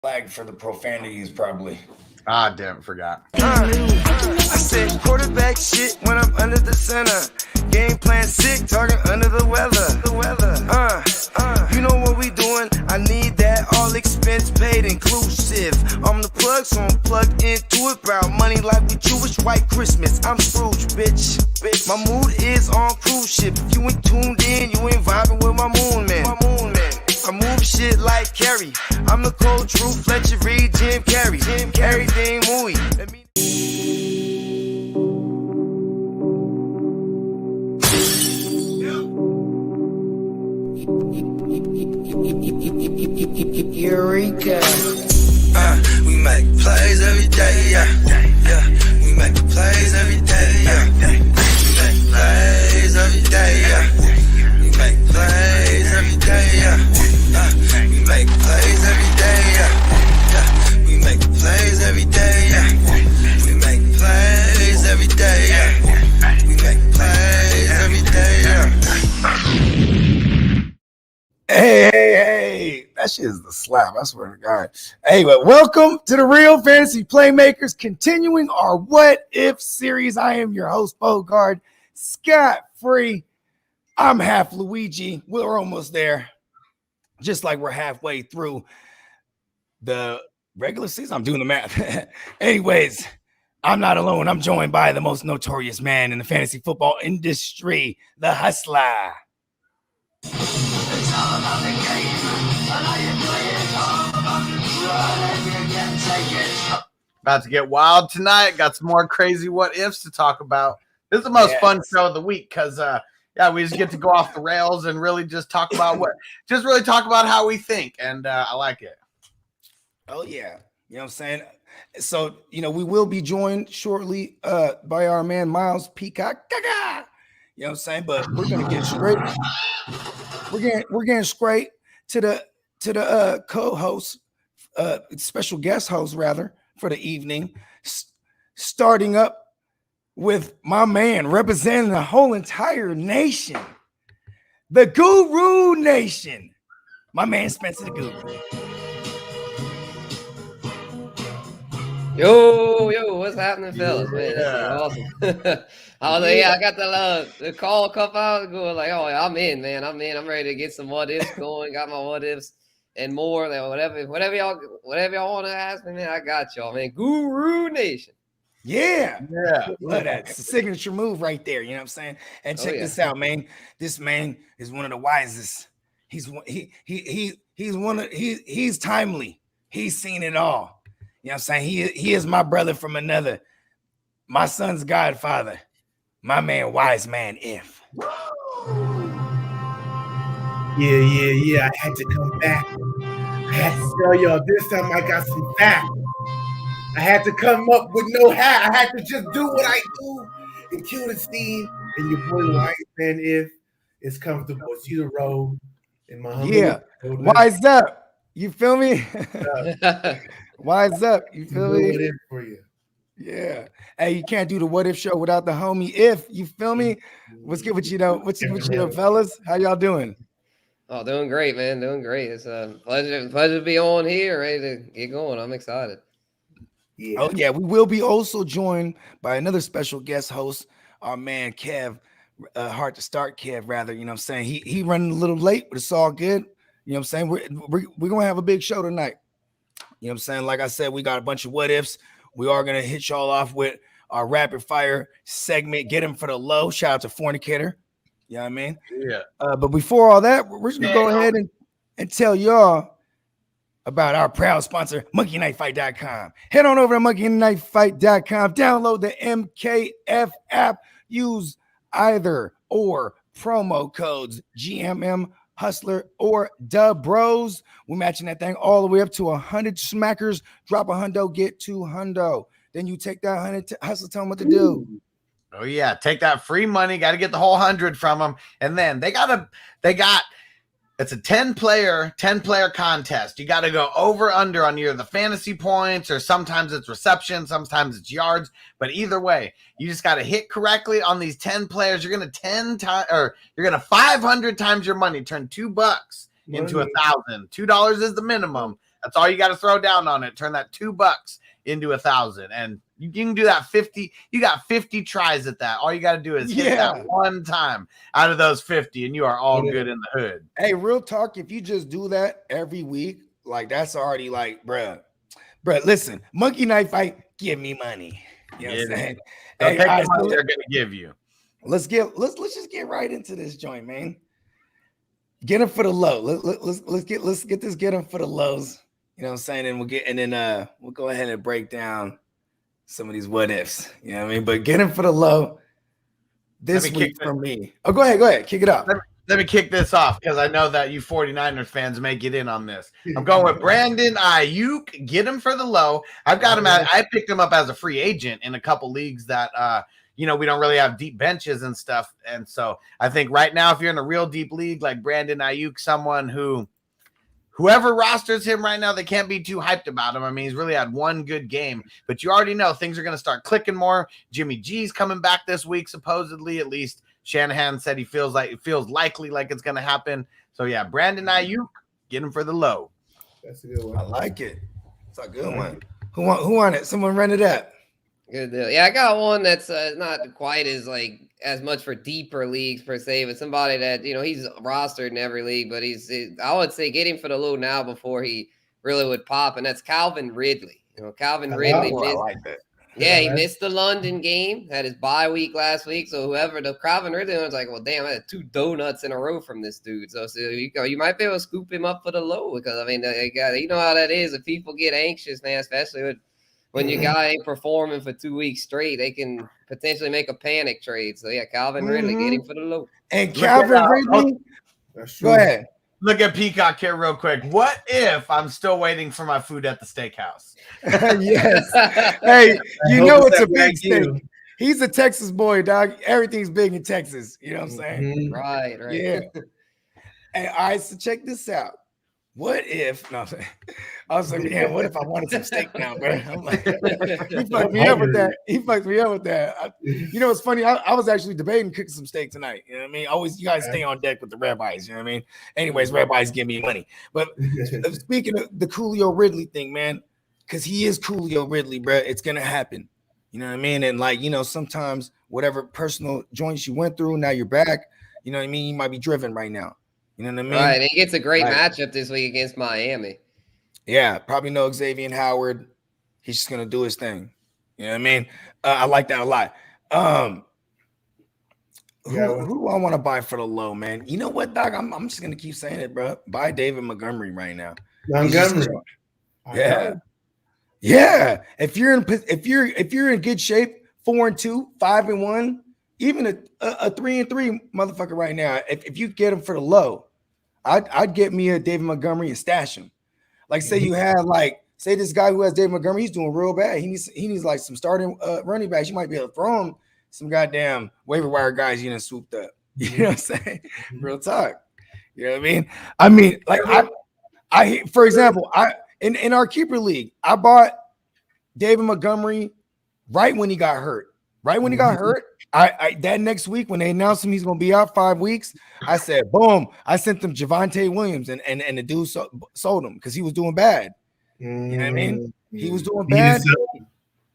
Flag for the profanities, probably. Ah, damn, forgot. I said quarterback shit when I'm under the center. Game plan sick, talking under the weather. You know what we doing? I need that all expense paid inclusive. I'm the plug, so I'm plugged into it. About money like we Jewish white Christmas. I'm Scrooge, bitch. My mood is on cruise ship. If you ain't tuned in, you ain't vibing with my moon man. I move shit like Kerry. I'm the cold truth, Fletcher Reed, Jim Carrey. Everything movie. Eureka. We make plays every day, yeah. We make plays every day, yeah. We make plays every day, yeah. We make plays every day, yeah. We make plays every day, yeah. We make plays every day, yeah. We make plays every day, yeah. We make plays every day, yeah. Hey, that shit is the slap, I swear to God. Hey, but welcome to the Real Fantasy Playmakers, continuing our What If series. I am your host, Bogard, scot-free. I'm half Luigi. We're almost there. Just like we're halfway through the regular season. I'm doing the math. Anyways, I'm not alone. I'm joined by the most notorious man in the fantasy football industry, the Hustler. It's all about the game, and how you play it. All about the run, and you can take it. About to get wild tonight. Got some more crazy what ifs to talk about. This is the most fun show of the week because we just get to go off the rails and really just talk about how we think, and I like it. Oh yeah, you know what I'm saying. So we will be joined shortly by our man Miles Peacock. You know what I'm saying, but we're gonna get straight. We're getting straight to the co-host, special guest host rather for the evening, starting up with my man representing the whole entire nation, the Guru Nation, my man Spencer the Guru. Yo, what's happening, fellas? Man, this is awesome. I got the call a couple hours ago. Like, oh, I'm in, man. I'm ready to get some what ifs going. Got my what ifs and more. Whatever y'all want to ask me, man, I got y'all, man. Guru Nation. Yeah. Love that. It's a signature move right there. You know what I'm saying? And check this out, man. This man is one of the wisest. He's timely. He's seen it all. You know what I'm saying? He is my brother from another. My son's godfather. My man, wise man, if. Yeah. I had to come back. I had to tell y'all this time I got some facts. I had to come up with no hat. I had to just do what I do and kill the scene. And your boy, wise man, if is comfortable. See the road in my humble. Wise up. You feel me? Wise up. You feel me? What if for you? Yeah. Hey, you can't do the what if show without the homie if. You feel me? What's good with you though? What's good with you though, fellas? How y'all doing? Oh, doing great, man. Doing great. It's a pleasure to be on here, ready to get going. I'm excited. Yeah. Oh yeah, we will be also joined by another special guest host, our man Kev. Hard to start, Kev. Rather, you know what I'm saying. He running a little late, but it's all good. You know what I'm saying. We're gonna have a big show tonight. You know what I'm saying? Like I said, we got a bunch of what ifs. We are going to hit y'all off with our rapid fire segment. Get him for the low. Shout out to Fornicator. You know what I mean? Yeah. But before all that, we're just going to go ahead and tell y'all about our proud sponsor, monkeyknifefight.com. Head on over to monkeyknifefight.com. Download the MKF app. Use either or promo codes GMM Hustler or Dub Bros. We're matching that thing all the way up to 100 smackers. Drop a hundo, get 200. Then you take that 100 hustler, tell them what to do. Oh yeah, take that free money. Got to get the whole 100 from them, and then they got it's a 10 player contest. You got to go over under on either the fantasy points or sometimes it's reception, sometimes it's yards. But either way, you just got to hit correctly on these 10 players. You're gonna 500 times your money. Turn $2 into $1,000. $2 is the minimum. That's all you got to throw down on it. Turn that $2 into 1,000, and you can do that 50. You got 50 tries at that. All you got to do is hit that one time out of those 50, and you are all good in the hood. Hey, real talk. If you just do that every week, like that's already like, bruh. Listen, monkey knife fight. Give me money. You know what I'm saying? Hey, take the money they're gonna give you. Let's just get right into this joint, man. Get them for the low. Let's get them for the lows. You know what I'm saying? And we'll go ahead and break down some of these what ifs. You know what I mean? But get them for the low this week for me. Oh, go ahead. Kick it off. Let me kick this off because I know that you 49ers fans may get in on this. I'm going with Brandon Ayuk. Get him for the low. I've got him I picked him up as a free agent in a couple leagues that we don't really have deep benches and stuff. And so I think right now, if you're in a real deep league like Brandon Ayuk, someone whoever rosters him right now, they can't be too hyped about him. I mean, he's really had one good game, but you already know things are going to start clicking more. Jimmy G's coming back this week, supposedly. At least Shanahan said it feels likely like it's going to happen. So yeah, Brandon Ayuk, get him for the low. That's a good one. I like it. It's a good one. Who won it? Someone run it up. Good deal. Yeah, I got one that's not quite as much for deeper leagues per se, but somebody that he's rostered in every league, but I would say get him for the low now before he really would pop, and that's Calvin Ridley. Calvin Ridley. I like that. Yeah, he missed the London game, had his bye week last week. So the Calvin Ridley was like, well, damn, I had 2 donuts in a row from this dude. So you might be able to scoop him up for the low because you know how that is. If people get anxious, man, especially when your guy ain't performing for 2 weeks straight, they can potentially make a panic trade. So yeah, Calvin Ridley, get him for the low. And Calvin Ridley, go ahead. Look at Peacock here real quick. What if I'm still waiting for my food at the steakhouse? Yes. Hey, it's a big steak. He's a Texas boy, dog. Everything's big in Texas. You know what I'm saying? Right. Yeah. Hey, all right, so check this out. What if, no, I was like, yeah, what if I wanted some steak now, bro? I'm like, he fucked me up with that. It's funny. I was actually debating cooking some steak tonight. You know what I mean? Always, you guys stay on deck with the rabbis. You know what I mean? Anyways, rabbis give me money. But speaking of the Coolio Ridley thing, man, because he is Coolio Ridley, bro, it's going to happen. You know what I mean? And sometimes whatever personal joints you went through, now you're back. You know what I mean? You might be driven right now. You know what I mean? Right, and he gets a great matchup this week against Miami. Yeah, probably no Xavier Howard. He's just gonna do his thing. You know what I mean? I like that a lot. Who I want to buy for the low, man? You know what, Doc? I'm just gonna keep saying it, bro. Buy David Montgomery right now. Yeah. If you're in good shape, 4-2, 5-1. Even a 3-3 motherfucker right now, if you get him for the low, I'd get me a David Montgomery and stash him. Like, say you have say this guy who has David Montgomery, he's doing real bad. He needs like some starting running backs. You might be able to throw him some goddamn waiver wire guys you done swooped up. You know what I'm saying? Real talk. You know what I mean? I for example, in our keeper league, I bought David Montgomery right when he got hurt. Right when he got hurt, I that next week when they announced him he's gonna be out 5 weeks, I said, boom, I sent them Javonte Williams and the dude sold him because he was doing bad. You know what I mean? He was doing bad.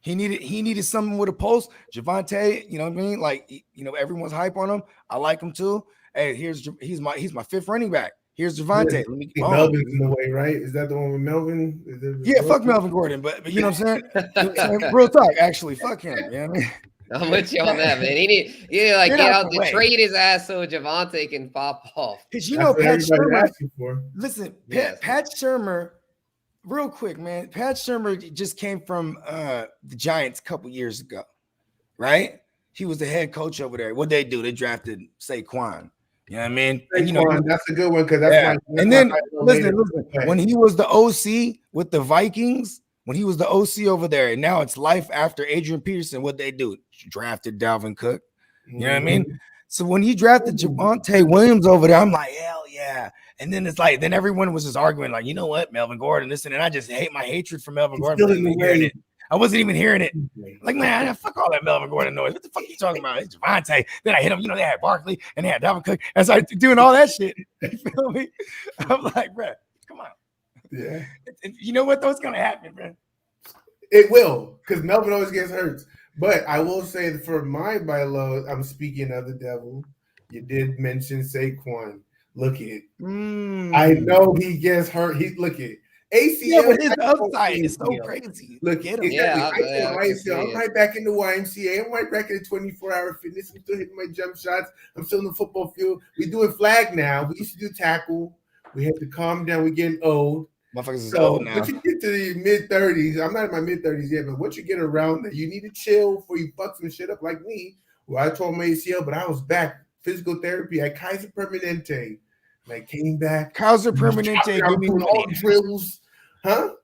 He needed someone with a pulse. Javonte, you know what I mean? Like, everyone's hype on him. I like him too. Hey, he's my 5th running back. Here's Javonte. Melvin's in the way, right? Is that the one with Melvin? Yeah, fuck Melvin Gordon, but you know what I'm saying? Real talk, actually, fuck him. You know what I mean? I'm with you on that, man. He need get out to trade his ass so Javonte can pop off. Because Pat Shurmur. Listen, Pat Shurmur, real quick, man. Pat Shurmur just came from the Giants a couple years ago, right? He was the head coach over there. What they do? They drafted Saquon. You know what I mean? That's a good one because that's and then listen, when he was the OC with the Vikings. When he was the OC over there, and now it's life after Adrian Peterson, what they do? Drafted Dalvin Cook. You know what I mean? So when he drafted Javonte Williams over there, I'm like, hell yeah. And then it's like, then everyone was just arguing, like, you know what, Melvin Gordon, listen, and I just hate my hatred for Melvin Gordon. I wasn't even hearing it. Like, man, fuck all that Melvin Gordon noise. What the fuck are you talking about? It's Javonte. Then I hit him. They had Barkley and they had Dalvin Cook. And so I started doing all that shit. You feel me? I'm like, bro, come on. Yeah. You know what? That's gonna happen, man. It will, because Melvin always gets hurt. But I will say that for my buy low, I'm speaking of the devil. You did mention Saquon. Look at it. I know he gets hurt. He look at ACL. Yeah, but his upside is so crazy. Look, Get him. exactly. Yeah, I'm right back in the YMCA. I'm right back in the 24-hour fitness. I'm still hitting my jump shots. I'm still in the football field. We doing flag now. We used to do tackle. We had to calm down. We're getting old. Motherfuckers is So old now. once you get to the mid-30s, I'm not in my mid-30s yet, but once you get around that, you need to chill before you fuck some shit up like me. Well, I tore my ACL, but I was back. Physical therapy at Kaiser Permanente. And I came back. Kaiser Permanente, I'm give me doing all money. the drills. Huh?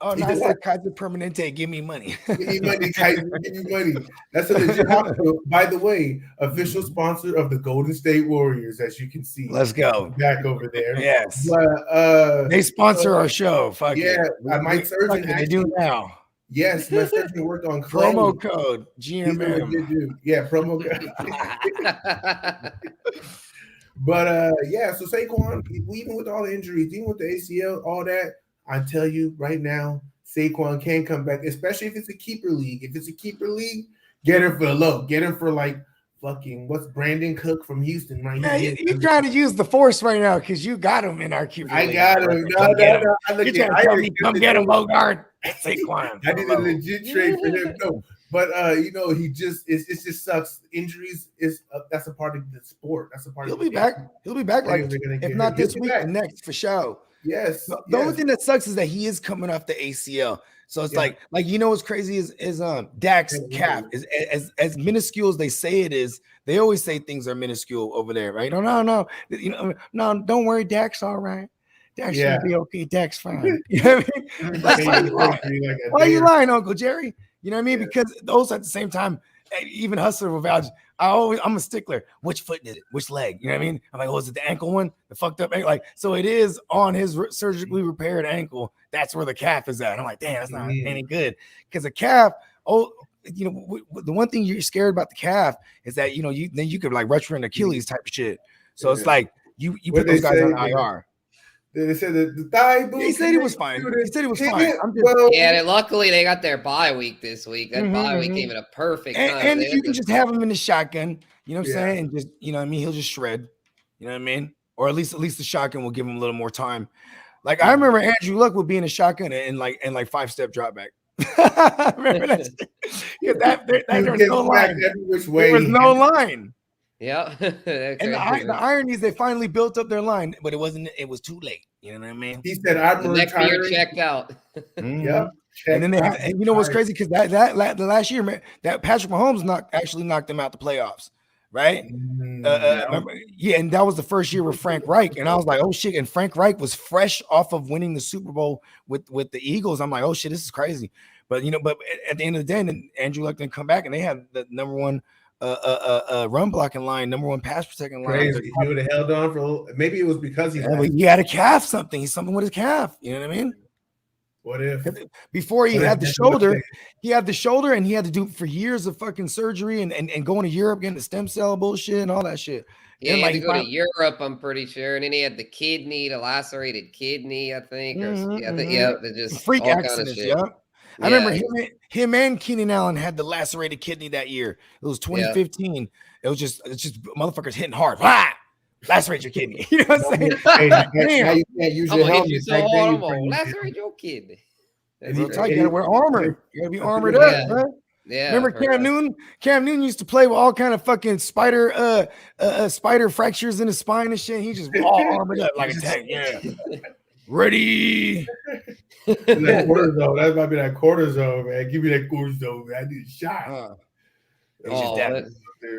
Oh, no, I said Kaiser Permanente, give me money. Give me money, Kaiser. Give me money. That's a legit hospital. By the way, official sponsor of the Golden State Warriors, as you can see. Let's go. Back over there. Yes. But, they sponsor our show. Fuck yeah, it. my surgeon They do now. Yes, my surgeon worked on promo code GMM. Yeah, promo code. But yeah, so Saquon, even with all the injuries, even with the ACL, all that, I tell you right now, Saquon can come back, especially if it's a keeper league. If it's a keeper league, get him for the low. Get him for like fucking what's Brandon Cook from Houston, right? Yeah, you're trying to use the force right now because you got him in our keeper league. I got him. No. You're trying to tell me, come get him, Bogard. Saquon. I did a legit trade for him. No. But you know, he just it just sucks. Injuries is that's a part of the sport. That's a part. He'll be back. He'll be back. Like if not this week, the next for sure. Yes. The only thing that sucks is that he is coming off the ACL. So it's like you know what's crazy is Dak's calf is as minuscule as they say it is. They always say things are minuscule over there, right? No, you know, no, don't worry, Dak's all right. Dak's gonna be okay. Dak's fine. You know what I mean? Like, why are you lying, Uncle Jerry? You know what I mean? Because those at the same time, even Hustler will vouch. I'm a stickler. Which foot did it? Which leg? You know what I mean? I'm like, oh, is it the ankle one? The fucked up ankle? Like, so it is on his surgically repaired ankle. That's where the calf is at. And I'm like, damn, that's not any good. Because a calf, you know, the one thing you're scared about the calf is that, you know, you could like rupture an Achilles type of shit. So it's like you put those guys on IR. They said that the thigh boost. He said he was fine. He said he was fine. Luckily they got their bye week this week. That bye week came at a perfect time. And you can just have him in the shotgun. You know what I'm saying? And just, you know what I mean? He'll just shred. You know what I mean? Or at least the shotgun will give him a little more time. Like I remember Andrew Luck would be in a shotgun and like 5-step drop back. Remember that? There was no line. There was no line. Yeah. And the irony is they finally built up their line, but it was too late. You know what I mean? He said, I'm retiring. Checked out. Yeah. And then and you know what's crazy? Because the last year, man, that Patrick Mahomes knocked them out the playoffs, right? And that was the first year with Frank Reich. And I was like, oh shit. And Frank Reich was fresh off of winning the Super Bowl with the Eagles. I'm like, oh shit, this is crazy. But you know, but at the end of the day, Andrew Luck didn't come back, and they had the number one run blocking line, number one pass protecting line. Crazy. He would have held on for maybe it was because he had a calf, something with his calf. You know what I mean? What if before he had the shoulder, and he had to do for years of fucking surgery and going to Europe, getting the stem cell bullshit and all that shit. Yeah, he had to go to Europe, I'm pretty sure. And then he had the lacerated kidney, I think. Or just freak accidents, I remember him and Keenan Allen had the lacerated kidney that year. It was 2015. Yeah. It was just motherfuckers hitting hard. Ah! Lacerate your kidney. You know what I'm saying? Now you can't use your helmet. I'm gonna lacerate your kidney. You gotta wear armor. You gotta be armored up, bro. Yeah. Remember Cam Newton? Cam Newton used to play with all kind of fucking spider fractures in his spine and shit. He just all armored up like a tank. Yeah. Ready. That cortisone. That might be that cortisone, man. Give me that cortisone, man. I need a shot.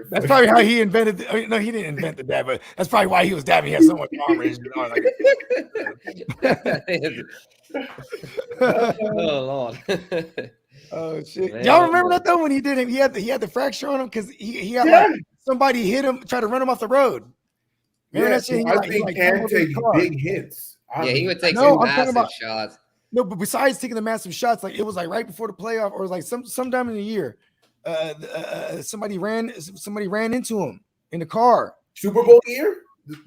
That's probably how he invented. No, he didn't invent the dab, but that's probably why he was dabbing. He had so much armor. Oh Lord. Oh shit! Man, y'all remember that though when he did it? He had the fracture on him because he had like somebody hit him, tried to run him off the road. Remember that shit? I think can take big hits. Yeah, he would take some massive shots. No, but besides taking the massive shots, like it was like right before the playoff, or like sometime in the year, somebody ran into him in the car. Super Bowl year?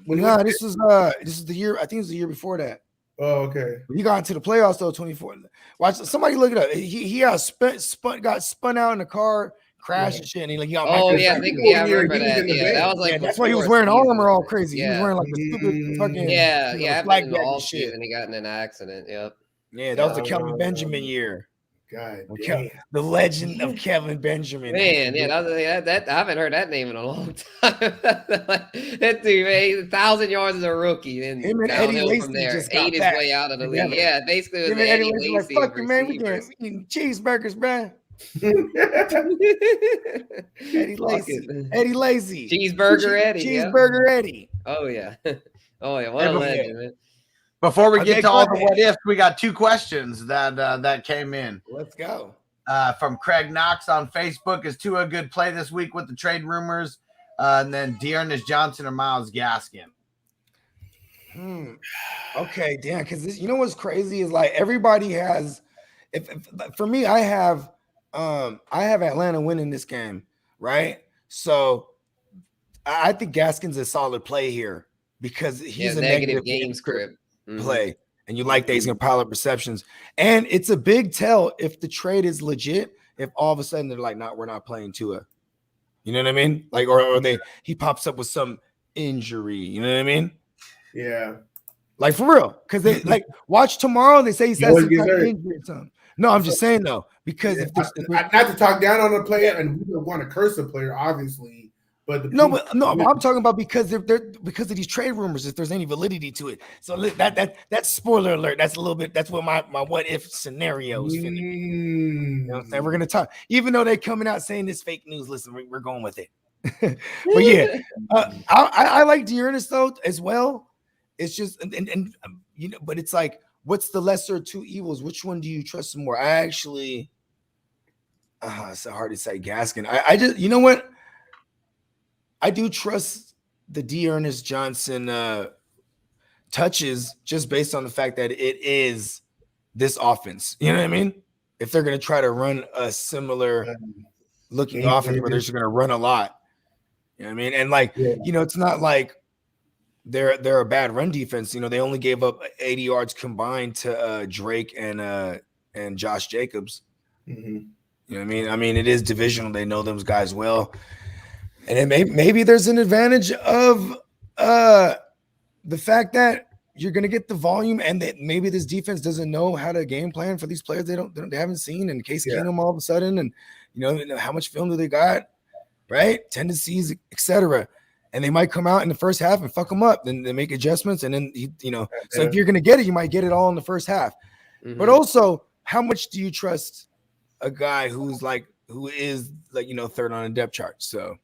No, this is the year. I think it was the year before that. Oh, okay. He got into the playoffs though. 24. Watch somebody look it up. He got spun out in the car, crashed and shit. And he got Oh Michael yeah, I Jackson. remember that. Yeah, that was like That's why he was before wearing season. armor all crazy. He was Yeah. wearing like the stupid fucking happened in the jacket off shit. season. He got in an accident. Yep. Yeah, that was the Kelvin Benjamin year. God damn. The legend of Kevin Benjamin. Man, yeah, that I haven't heard that name in a long time. That dude, man, 1,000 yards as a rookie, and Him and Eddie downhill Lacy from there, just got ate his back way out of the together. league. Yeah, basically it was Him the and Eddie Lacy like, Lacy fuck of you, man. We receivers. eating cheeseburgers, man. Eddie Fuck Lacy. it. Eddie Lacy. Cheeseburger Eddie. Cheeseburger Eddie. Oh yeah. Oh yeah. What a legend, man. Before we Okay, get to go all the ahead. what ifs, we got 2 questions that came in. Let's go. From Craig Knox on Facebook. Is Tua a good play this week with the trade rumors? And then Dearness Johnson or Myles Gaskin? Okay, damn. Because you know what's crazy is like everybody has. If for me, I have Atlanta winning this game, right? So I think Gaskin's a solid play here because he's a negative game script play, and you like that he's gonna pile up receptions. And it's a big tell if the trade is legit. If all of a sudden they're like, "No, we're not playing Tua," you know what I mean? Like, or he pops up with some injury, you know what I mean? Yeah, like for real, because they like watch tomorrow. They say he's had some kind of injury or something. No, I'm just saying though, because if not to talk down on a player, and we don't want to curse a player, obviously. But I'm talking about because of these trade rumors, if there's any validity to it. So that's spoiler alert. That's a little bit. That's what my what if scenario is finna be. You know what I'm saying? We're gonna talk, even though they're coming out saying this fake news. Listen, we're going with it. But yeah, I like Dearness though as well. It's just and you know, but it's like, what's the lesser of two evils? Which one do you trust more? I actually, it's so hard to say. Gaskin. I just, you know what? I do trust the Dearness Johnson touches just based on the fact that it is this offense. You know what I mean? If they're going to try to run a similar looking offense where they're just going to run a lot, you know what I mean? And like, you know, it's not like they're a bad run defense. You know, they only gave up 80 yards combined to Drake and Josh Jacobs. You know what I mean? I mean, it is divisional. They know those guys well. And then maybe there's an advantage of the fact that you're going to get the volume, and that maybe this defense doesn't know how to game plan for these players they haven't seen. And Case Keenum all of a sudden, and you know how much film do they got, right? Tendencies, etc. And they might come out in the first half and fuck them up. Then they make adjustments, and then So if you're going to get it, you might get it all in the first half. But also, how much do you trust a guy who is third on a depth chart? So.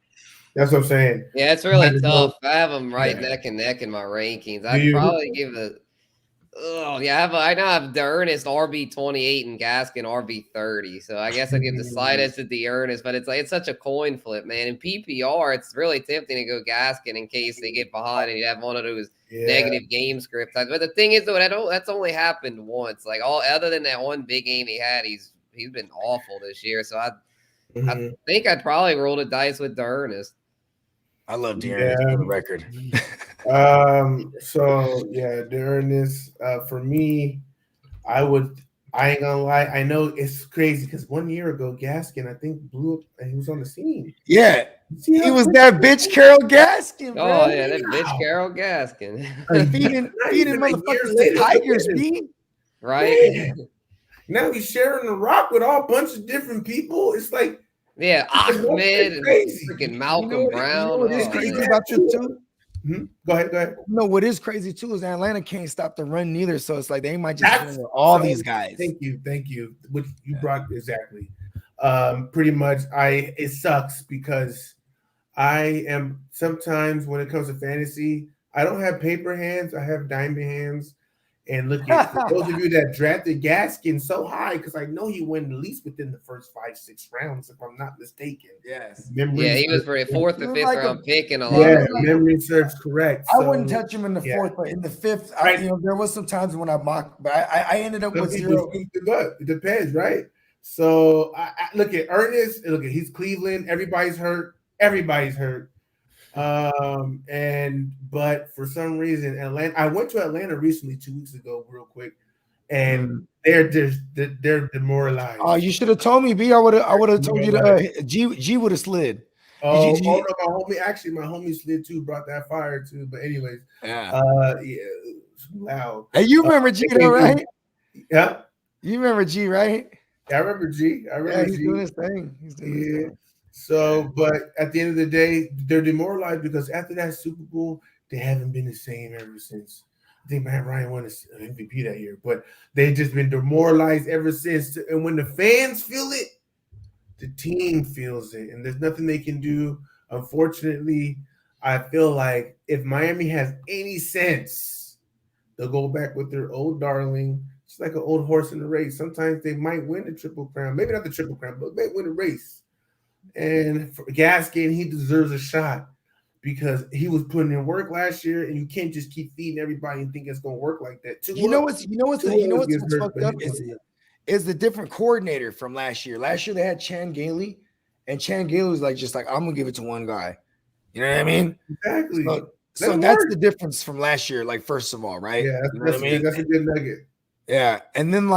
That's what I'm saying. Yeah, it's really tough. I have them neck and neck in my rankings. I'd probably give I now have Dearness RB28 and Gaskin RB30. So I guess I give the slightest to Dearness, but it's such a coin flip, man. In PPR, it's really tempting to go Gaskin in case they get behind and you have one of those negative game scripts. But the thing is, though, that's only happened once. Like other than that one big game he had, he's been awful this year. So I think I'd probably roll the dice with Dearness. I love Dearness for the record. Dearness. For me, I ain't gonna lie. I know it's crazy because 1 year ago, Gaskin, I think, blew up and he was on the scene. Yeah. He was that bitch Carol Gaskin, bro. Oh, yeah, that bitch Carol Gaskin. feeding motherfuckers to Tigers, B. Right? Man. Now he's sharing the rock with all bunch of different people. It's like, yeah, Ahmed and freaking Malcolm Brown. You know what is crazy about you too? Go ahead. No, what is crazy too is Atlanta can't stop the run neither. So it's like they might just run all these guys. Thank you. What you brought exactly. Pretty much, it sucks because I am sometimes when it comes to fantasy, I don't have paper hands. I have diamond hands. And look at those of you that drafted Gaskin so high, because I know he went at least within the first 5-6 rounds, if I'm not mistaken. Yes. He was for a 4th or 5th round pick in a lot. Yeah, memory serves correct. I wouldn't touch him in the 4th, but in the 5th, there was some times when I mocked, but I ended up with 0. It depends, right? So I look at Ernest. Look at he's Cleveland. Everybody's hurt. But for some reason, Atlanta. I went to Atlanta recently 2 weeks ago, real quick, and they're demoralized. Oh, you should have told me, B. I would have told you to G would have slid. Oh, no, my homie slid too, brought that fire too. But anyways, yeah, loud. Hey, you remember G though, right? Yeah, you remember G, right? I remember G. He's doing his thing. He's doing his thing. So, but at the end of the day, they're demoralized because after that Super Bowl, they haven't been the same ever since. I think Matt Ryan won an MVP that year, but they've just been demoralized ever since. And when the fans feel it, the team feels it, and there's nothing they can do. Unfortunately, I feel like if Miami has any sense, they'll go back with their old darling. It's like an old horse in the race. Sometimes they might win the Triple Crown. Maybe not the Triple Crown, but they win a race. And for Gaskin, he deserves a shot because he was putting in work last year, and you can't just keep feeding everybody and think it's going to work like that. You know what's fucked up is the different coordinator from last year. Last year they had Chan Gailey, and Chan Gailey was like I'm gonna give it to one guy. You know what I mean? Exactly. So that's the difference from last year. Like, first of all, right? Yeah, you know that's a good nugget. Yeah, and then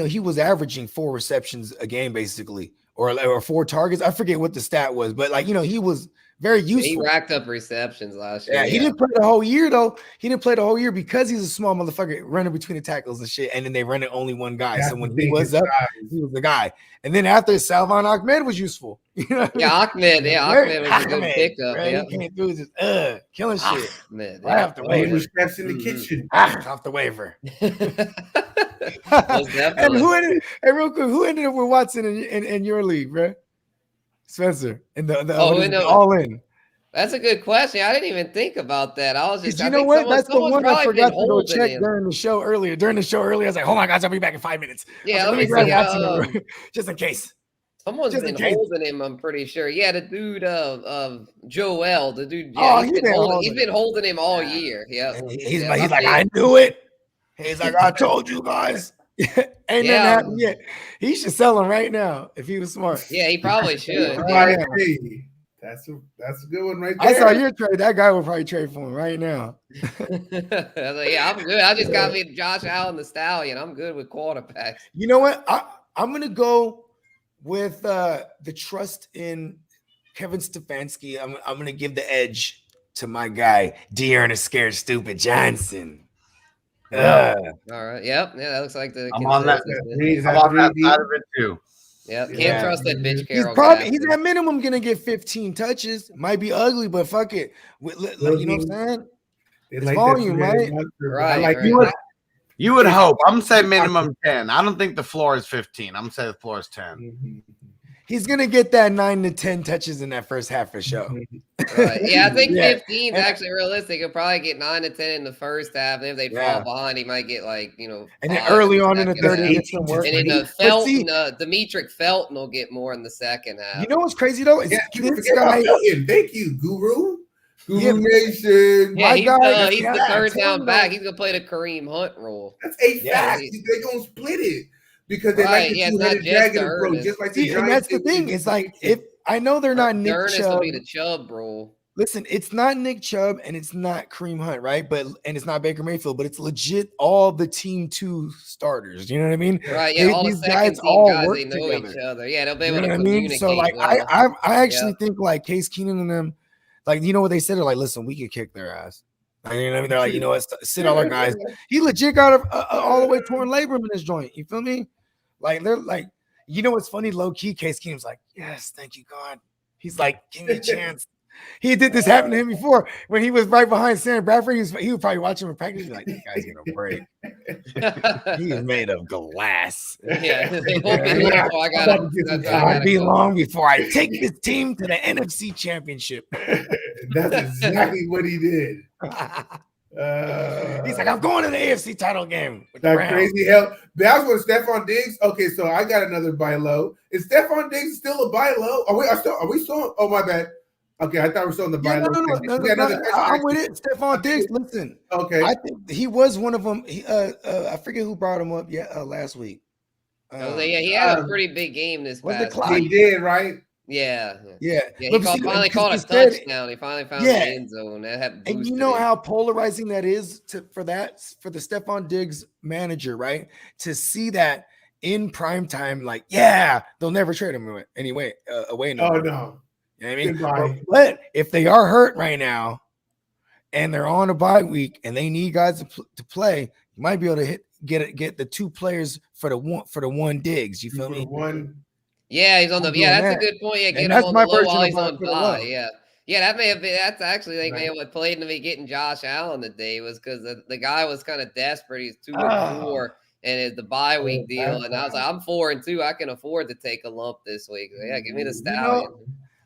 he was averaging 4 receptions a game basically, or 4 targets. I forget what the stat was, but he was very useful. He racked up receptions last year. Yeah, he didn't play the whole year though. He didn't play the whole year because he's a small motherfucker running between the tackles and shit. And then they run it only one guy. So when he was up, he was the guy. And then after Salvon Ahmed was useful. You know what I mean? Ahmed was a good pickup. Yeah, he came through just killing shit. Ahmed, right off the waiver. Steps in the kitchen. Off the waiver. And real quick, who ended up with Watson in your league, bro? Spencer in the all in. That's a good question. I didn't even think about that. I was just, you know what? That's the one I forgot to go check during the show earlier. I was like, hold on, guys, I'll be back in 5 minutes. Yeah, let me see. Just in case. Someone's been holding him, I'm pretty sure. Yeah, the dude of Joel, the dude. Yeah, he's been holding him all year. Yeah. He's like, I knew it. He's like, I told you guys. Ain't nothing happened yet. He should sell him right now if he was smart. Yeah, he probably should. That's a good one right there. I saw your trade. That guy would probably trade for him right now. I'm good. I just got me Josh Allen, the Stallion. I'm good with quarterbacks. You know what? I'm gonna go with the trust in Kevin Stefanski. I'm gonna give the edge to my guy, Dearness Scared Stupid Johnson. All right. Yep. Yeah, that looks like the. I'm on that side of it too. Yeah, can't trust that bitch Carol. He's at minimum gonna get 15 touches. Might be ugly, but fuck it. You know what I'm saying? It's volume, right? Right. You would hope. I'm gonna say minimum 10. I don't think the floor is 15. I'm gonna say the floor is 10. He's gonna get that 9 to 10 touches in that first half of the show. Right. Yeah, I think 15 is actually realistic. He'll probably get 9 to 10 in the first half. And if they fall behind, he might get and then early on in the third, he gets some work. And then Felton, Demetric Felton will get more in the second half. You know what's crazy though? This guy. Thank you, Guru. Guru Nation. Yeah, he's the third down back. He's gonna play the Kareem Hunt role. That's 8 facts. They're gonna split it. Because they like the two-headed dragon approach, just like the Giants. And that's the thing. It's like, if I know they're not Nick Chubb. Will be the Chubb role. Listen, it's not Nick Chubb and it's not Kareem Hunt, right? And it's not Baker Mayfield, but it's legit all the team 2 starters. You know what I mean? Right. Yeah. All these guys all work they know together. Each other. Yeah, they'll be able to communicate. So I actually think like Case Keenum and them, like, you know what they said? They're like, listen, we can kick their ass. You know what I mean? They're like, you know what? Sit all our guys. He legit got all the way torn labrum in his joint. You feel me? Like, they're like, you know what's funny? Low key, Case Keenum's like, yes, thank you, God. He's like, give me a chance. He did this happen to him before when he was right behind Sam Bradford. He would probably watch him in practice. He'd be like, this guy's gonna break. He is made of glass. Yeah, I'll be long before I take this team to the NFC Championship. That's exactly what he did. He's like, I'm going to the AFC title game. That crazy hell. That was with Stephon Diggs. Okay, so I got another buy low. Is Stephon Diggs still a buy low? Are we still? Oh, my bad. Okay, I thought we were still on the buy low. No, I'm with it. Stephon Diggs. Listen. Okay. I think he was one of them. I forget who brought him up last week. He had a pretty big game this past week. He did, right? Yeah. Yeah. Yeah, But he see, finally because caught a instead- touchdown. He finally found Yeah. the end zone. That had And boosted you know him. how polarizing that is for the Stephon Diggs manager, right? To see that in prime time, like, yeah, they'll never trade him away. No Oh more. no. You know what I mean? Goodbye. But if they are hurt right now and they're on a bye week and they need guys to play, you might be able to get the 2 players for the one Diggs. You feel me? One. Yeah, he's on the. I'm Yeah, doing that's that. a good point. Yeah, And get him that's on my the low version while of he's buy on for the bye. low. Yeah, yeah, that may have been. That's actually they may Right. have played into me getting Josh Allen today was because the guy was kind of desperate. He's 2-4, and it's the bye week deal. And I was like, I'm 4-2. I can afford to take a lump this week. So yeah, give me the Stallion.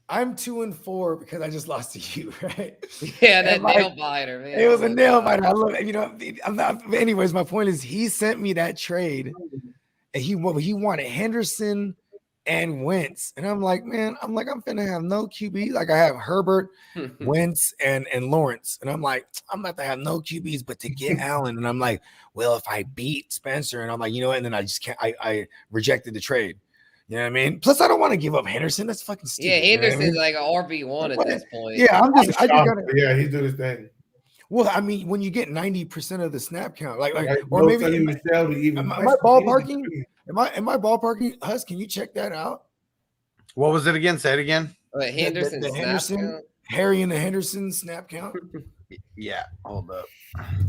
I'm 2-4 because I just lost to you, right? Yeah, that And, like, nail biter, man. It was a nail biter. I love it. You know, I'm not. Anyways, my point is, he sent me that trade, and he wanted Henderson and Wentz, and I'm like, man, I'm finna have no QB. Like I have Herbert, Wentz, and Lawrence, and I'm like, I'm about to have no QBs, but to get Allen, and I'm like, well, if I beat Spencer, and I'm like, you know what? And then I just can't. I rejected the trade. You know what I mean? Plus, I don't want to give up Henderson. That's fucking stupid. Yeah, Henderson's you know like an RB1 at this point. Yeah, I just gotta. Yeah, he's doing his thing. Well, I mean, when you get 90% of the snap count, like or no maybe Sonny Michel to even am I ballparking? Am I ballparking? Hus, can you check that out? What was it again? Say it again. But Henderson, the Henderson, Harry and the Henderson snap count. Yeah, hold up.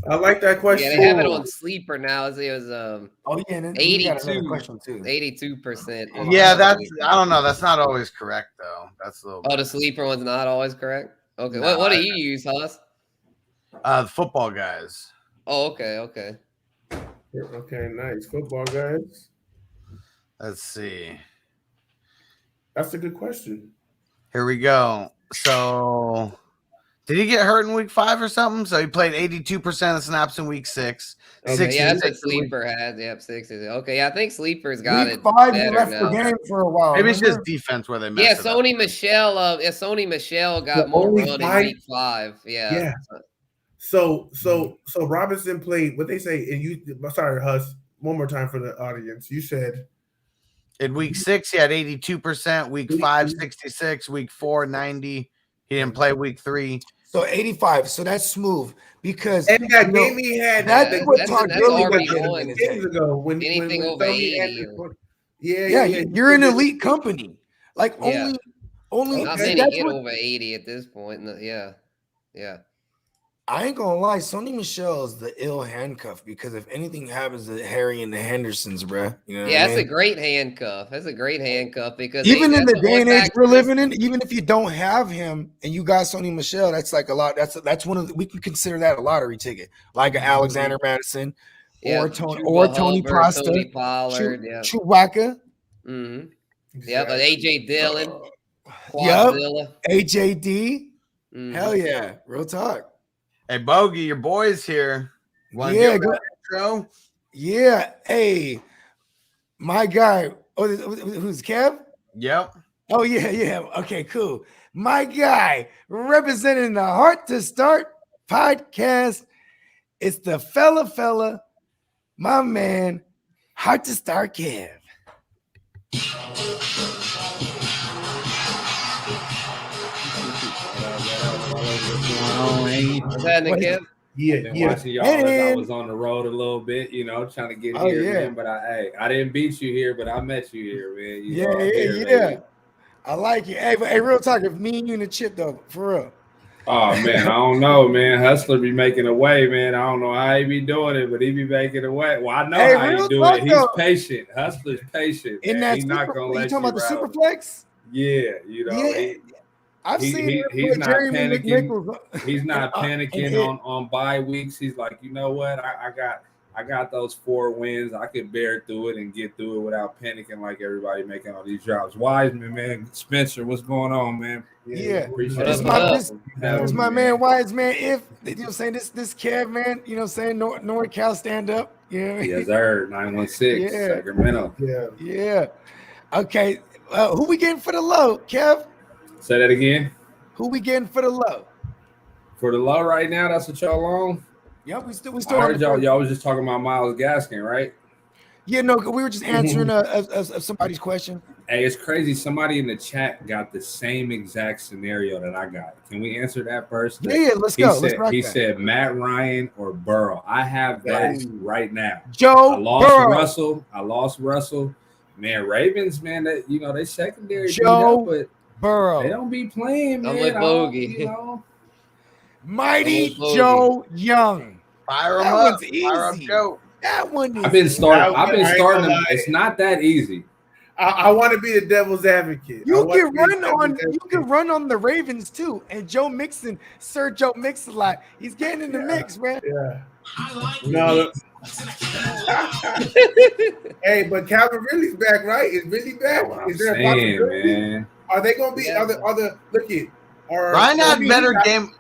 I like that question. Yeah, they have it on sleeper now. It was Oh yeah, and then 82%. too. 82%. Yeah, that's I don't know. That's not always correct though. That's a little. Oh, the sleeper one's not always correct. Okay, No, what do you use, Huss? The football guys. Oh, okay. Okay, nice. Football guys. Let's see. That's a good question. Here we go. So, did he get hurt in week 5 or something? So he played 82% of snaps in week 6. Okay, yeah, that's what sleeper has. Yep, 60. Okay, yeah, I think sleeper's got Week it 5, he better left now. the game for a while. Maybe it's remember? just defense where they messed Yeah, it up. Sony Michel got The more only run in five- week 5. Yeah. Yeah. So Robinson played what they say, and you. Sorry, Huss. One more time for the audience. You said In week 6, he had 82%. Week 5, 66. Week 4, 90. He didn't play week 3. So 85. So that's smooth because and that you know, game he had. that's Yeah, what that's Todd that's Gurley RB1. was getting in his Games head. ago when Anything over Tony 80 had- or- Yeah, You're in elite company. Like Yeah. only Not Okay. many that's get what- over 80 at this point. Yeah. I ain't gonna lie, Sony Michel is the ill handcuff because if anything happens to Harry and the Hendersons, bruh, you know what Yeah, I that's a mean? great handcuff. That's a great handcuff because Even in that's the a day and age one-factor we're living in, even if you don't have him and you got Sony Michel, that's like a lot. That's one of the, we can consider that a lottery ticket, like an Alexander Madison Yeah, or Tony Chuba Tony Hubbard, Costa, Tony Pollard, yeah. Chewbacca, Mm-hmm. Yeah, but AJ Dillon, Yup. Quadzilla. AJD. Mhm. Hell yeah, real talk. Hey, Bogey, your boy's here. Want to Yeah, give go- that intro? Yeah, hey, my guy. Oh, who's Kev? Yep. Oh yeah. Okay, cool. My guy representing the Heart to Start podcast. It's the fella, my man, Heart to Start Kev. What's happening, What is- Kev? Yeah. Watching y'all as I And- was on the road a little bit, trying to get Oh, here, yeah. man. But I didn't beat you here, but I met you here, man. You know, I'm here, Yeah. baby. I like it. Hey, real talk. If me and you and the chip though, for real. Oh man, I don't know, man. Hustler be making a way, man. I don't know how he be doing it, but he be making a way. Well, I know Hey, how real he do talk, it. He's though. patient. Hustler's patient. In Man. that He's not super, gonna you let talking you about the rattle. Superflex? Yeah, Yeah. I've he- seen he- him he's put not Jeremy panicking. McNichols. he's not and panicking hit. on bye weeks. He's like, you know what? I got those 4 wins. I could bear through it and get through it without panicking like everybody making all these drops. Wiseman, man, Spencer, what's going on, man? Yeah. Appreciate That's it. my- That's my man Wiseman. If you know what I'm saying, this Kev, man, you know what I'm saying, NorCal stand up. You know what I mean? Yes, sir. 916 Yeah. Sacramento. Yeah. Yeah. Okay. Who we getting for the low, Kev? Say that again. Who we getting for the low? For the low right now, that's what y'all on. Yep, we still I on heard the first- y'all was just talking about Myles Gaskin, right? Yeah, no, we were just answering of somebody's question. Hey, it's crazy. Somebody in the chat got the same exact scenario that I got. Can we answer that first? Yeah, let's go. Let's rock He that. said Matt Ryan or Burrow. I have those right now. Joe I lost Burrow. Russell. I lost Russell. Man, Ravens, man, that they secondary Joe beat up, but Burrow. they don't be playing, man. I'm with Bogey. Mighty Bogey. Joe Young. Fire him That up. one's easy. Fire up Joe. That one is I've been starting. I ain't them. gonna lie. It's not that easy. I want to be the devil's advocate. You can run on the Ravens too. And Joe Mixon, Sir Joe Mixon, like he's getting in the mix, man. Yeah. No. Hey, but Calvin Ridley's back, right? Is Ridley back? Is there a possibility? Man. Are they going to be other? Look at. Ryan had better game.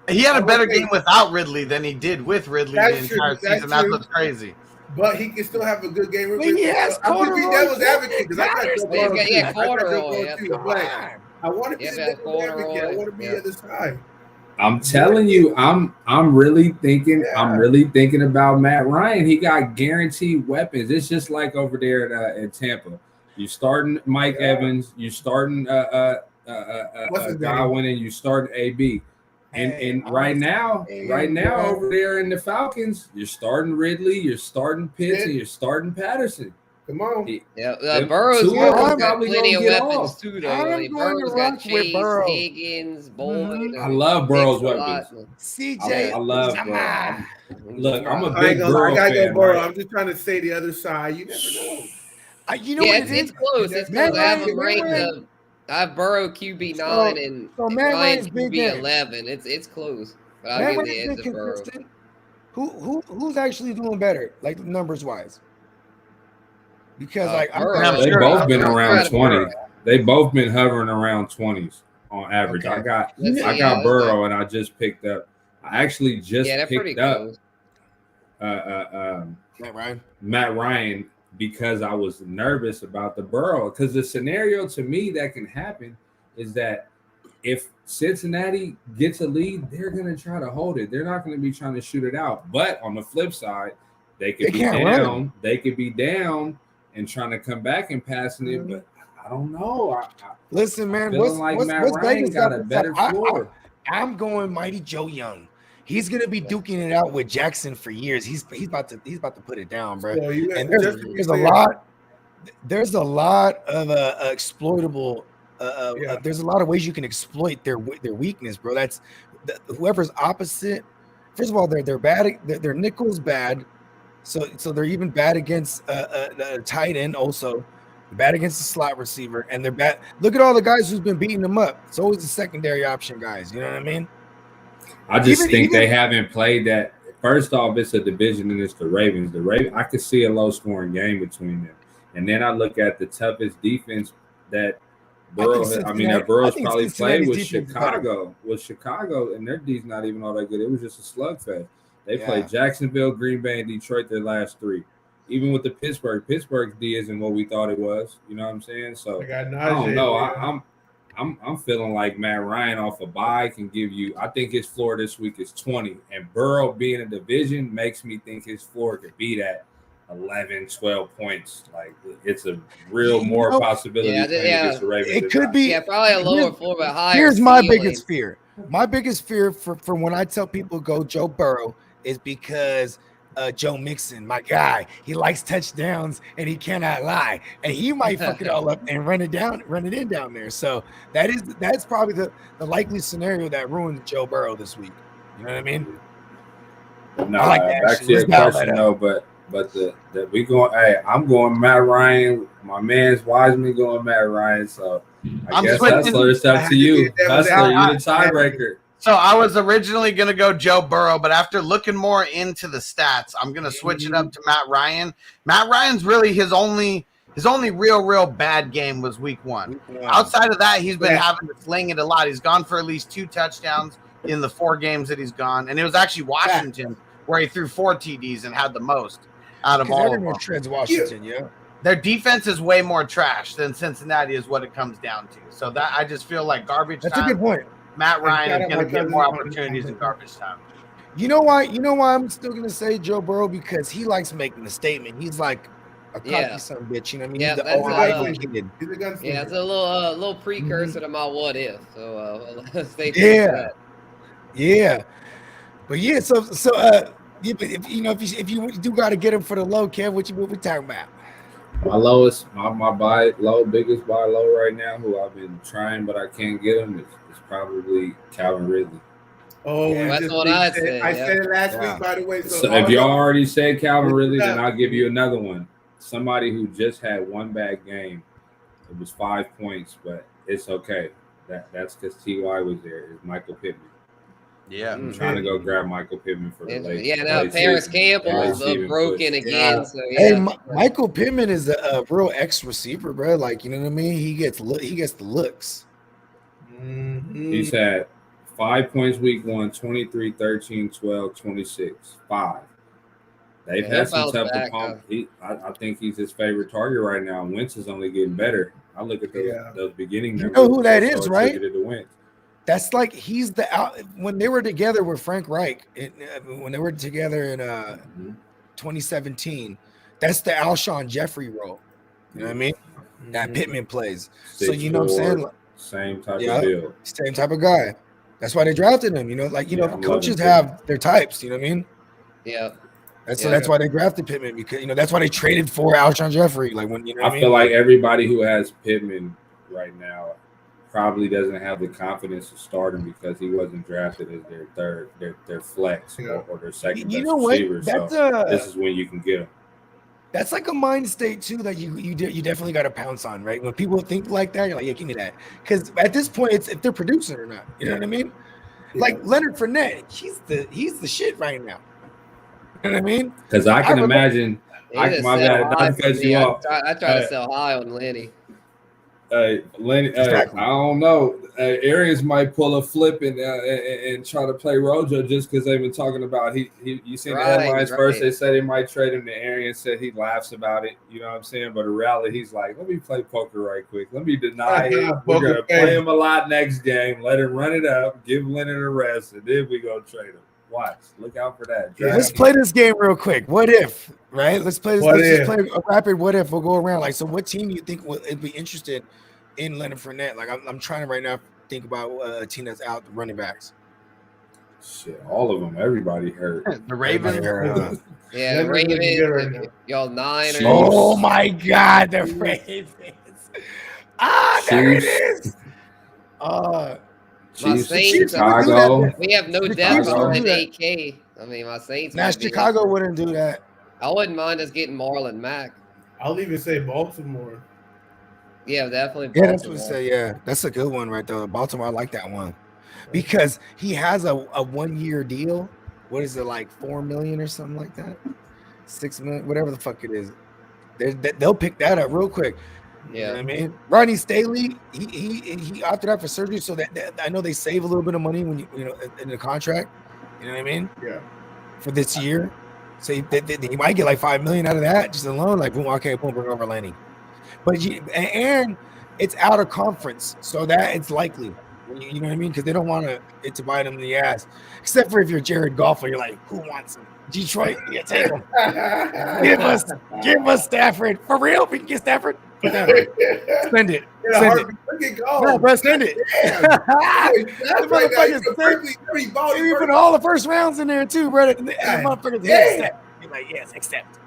He had a better game without Ridley than he did with Ridley the entire season. That's what's crazy. But he can still have a good game. When he has I'm just being Corduroy, devil's advocate because I got Joe Burrow too. I got Joe Corduroy, Burrow too. But I want to be the devil's advocate. I want to be the other side. I'm telling you, I'm really thinking. I'm really thinking about Matt Ryan. He got guaranteed weapons. It's just like over there in Tampa. You starting Mike Evans. You starting Godwin, and you starting AB. And right now over there in the Falcons, you're starting Ridley, you're starting Pitts, and you're starting Patterson. Come on. Burrow's got probably plenty of gonna get weapons off. too, though. I'm going Burrow's to got rock with Chase, Burrow. Higgins, Bowman. I love Burrow's weapons. CJ, I love Burrow. Look, I'm a I big ain't gonna lie. Burrow I gotta fan. go Burrow. Right? I'm just trying to say the other side. You never know. you know what It's close. It's close. I have him ranked. I have Burrow QB 9 and Matt Ryan's Ryan's big QB game. 11. It's close, but I'll Matt give the Ryan's edge been to Burrow. consistent. Who's actually doing better, like numbers wise? Because Burrow. They both been I'm around proud of 20. Burrow. They both been hovering around 20s on average. Okay. I got Yeah, Burrow, and I just picked up. I actually just they're pretty picked up close. Matt Matt Ryan because I was nervous about the Burrow. Because the scenario to me that can happen is that if Cincinnati gets a lead, they're going to try to hold it. They're not going to be trying to shoot it out. But on the flip side, they could be down. They could be down and trying to come back and passing it. But I don't know. Listen, man, what's Matt Ryan got a better floor? I'm going Mighty Joe Young. He's gonna be duking it out with Jackson for years. He's about to put it down, bro. So And there's a lot of exploitable. There's a lot of ways you can exploit their weakness, bro. That's whoever's opposite. First of all, they're bad. Their nickel's bad, so they're even bad against a tight end. Also, bad against the slot receiver, and they're bad. Look at all the guys who's been beating them up. It's always the secondary option guys. You know what I mean? I just think they haven't played that. First off, it's a division and it's the Ravens. I could see a low-scoring game between them. And then I look at the toughest defense that Burrow's probably played with Chicago. And their D's not even all that good. It was just a slugfest. They played Jacksonville, Green Bay, and Detroit their last three. Even with the Pittsburgh's D isn't what we thought it was. You know what I'm saying? So I don't know. I'm feeling like Matt Ryan off a bye can give you. I think his floor this week is 20, and Burrow being a division makes me think his floor could be that 11, 12 points. Like it's a real more possibility. Against the Ravens. It could be probably a lower floor, but higher. Here's my biggest fear. My biggest fear for when I tell people go Joe Burrow is because Joe Mixon, my guy, he likes touchdowns and he cannot lie, and he might fuck it all up and run it in down there. So that's probably the likely scenario that ruined Joe Burrow this week. You know what I mean? No, back to your question though, but we going. Hey, I'm going Matt Ryan. My man's Wiseman going Matt Ryan. So I guess Hustler, it's up to you. Hustler, you're the tiebreaker. So I was originally going to go Joe Burrow, but after looking more into the stats, I'm going to switch it up to Matt Ryan. Matt Ryan's really his only real bad game was week one. Outside of that, he's been having to sling it a lot. He's gone for at least 2 touchdowns in the 4 games that he's gone. And it was actually Washington where he threw 4 TDs and had the most out of all of them. Treads Washington, Their defense is way more trash than Cincinnati is what it comes down to. So that I just feel like garbage time. That's a good point. Matt Ryan is going to get more opportunities in garbage time. You know why? I'm still going to say Joe Burrow because he likes making a statement. He's like a cocky Yeah. son of a bitch. You know what I mean? Yeah, He's the that's Ohio a- kid. He's a gunslinger. Yeah, it's a little precursor to my what if. So stay tuned for Yeah. that. Yeah. But yeah, so yeah, but if you do got to get him for the low, Kev, what we talking about? My lowest, my buy low, biggest buy low right now, who I've been trying but I can't get him, is probably Calvin Ridley. Oh, Yeah. we That's just what we I said- said, I yeah. said it last Yeah. week, by the way. So if y'all already said Calvin Look it Ridley, up. then I'll give you another one. Somebody who just had one bad game. It was 5 points, but it's okay. That's because Ty was there. Is Michael Pittman. Yeah. I'm trying to go grab Michael Pittman for the late. Yeah, now late Paris season. Campbell's Late season broken push. again. Yeah. So Hey, yeah. Michael Pittman is a real X receiver, bro. Like, you know what I mean? He gets the looks. Mhm. He's had 5 points week 1, 23, 13, 12, 26. 5. They've Yeah, had he'll some bounce tough back, opponents. I think he's his favorite target right now. Wentz is only getting better. I look at those beginning You numbers. know who that so is, right? attributed to Wentz. That's like he's the when they were together with Frank Reich, when they were together in 2017. That's the Alshon Jeffrey role. You know what I mean? That Pittman plays. So you know what I'm saying? 6'4", same type Yeah. of build. Same type of guy. That's why they drafted him. You know, like Yeah, I'm coaches loving have their types. You know what I mean? Yeah. So that's why they drafted Pittman, because that's why they traded for Alshon Jeffrey. Like when what I feel like everybody who has Pittman right now probably doesn't have the confidence to start him because he wasn't drafted as their flex or their second You best know what? receiver. That's So this is when you can get him. That's like a mind state too that you definitely got to pounce on, right? When people think like that, you're like, yeah, give me that. Because at this point, it's if they're producing or not. You know what I mean? Like Leonard Fournette, he's the shit right now. You know what I mean? Because I can imagine. He just My sell bad, high not for because me. you off. I try to sell high on Lenny. Lenny, Exactly. I don't know. Arians might pull a flip and try to play Rojo just because they've been talking about you seen the headlines first. They said they might trade him. The Arians said he laughs about it. You know what I'm saying? But in reality, he's like, let me play poker right quick. Let me deny it. We're gonna play him a lot next game. Let him run it up. Give Leonard a rest, and then we go trade him. Watch. Look out for that. Let's play this game real quick. What if? Right? Let's play this. What Let's if? just play a rapid what if. We'll go around. Like, so what team do you think would be interested in Leonard Fournette? Like, I'm trying to right now think about a team that's out the running backs. Shit, all of them. Everybody hurt. The Ravens. Yeah, That the was looking good right Ravens. Y'all Niners. Oh my God, the Ravens! There it is. My Chiefs, Saints. Chicago. We have no The depth Chiefs don't behind do that. 8K. I mean, my Saints. Now might be Chicago interested. wouldn't do that. I wouldn't mind us getting Marlon Mack. I'll even say Baltimore. Yeah, definitely. Yeah, that's what I Baltimore. say. Yeah, that's a good one right there. Baltimore, I like that one because he has a 1 year deal. What is it, like $4 million or something like that? 6 million, whatever the fuck it is. They'll pick that up real quick. You know Yeah. what I mean, Ronnie Staley, he opted out for surgery, so that I know they save a little bit of money when you know in the contract. You know what I mean? Yeah. For this year, so he might get like $5 million out of that just alone. Like, boom, okay, boom, bring over Lenny. But and it's out of conference, so that it's likely. You know what I mean? Because they don't want it to bite them in the ass. Except for if you're Jared Goff, you're like, who wants him? Detroit, yeah, take him. Give us Stafford for real. We can get Stafford. Put that on. Send it. Send it. Look at go. No, bro, send it. You put all the first rounds in there too, bro. And the motherfuckers accept. You're like, yes, accept.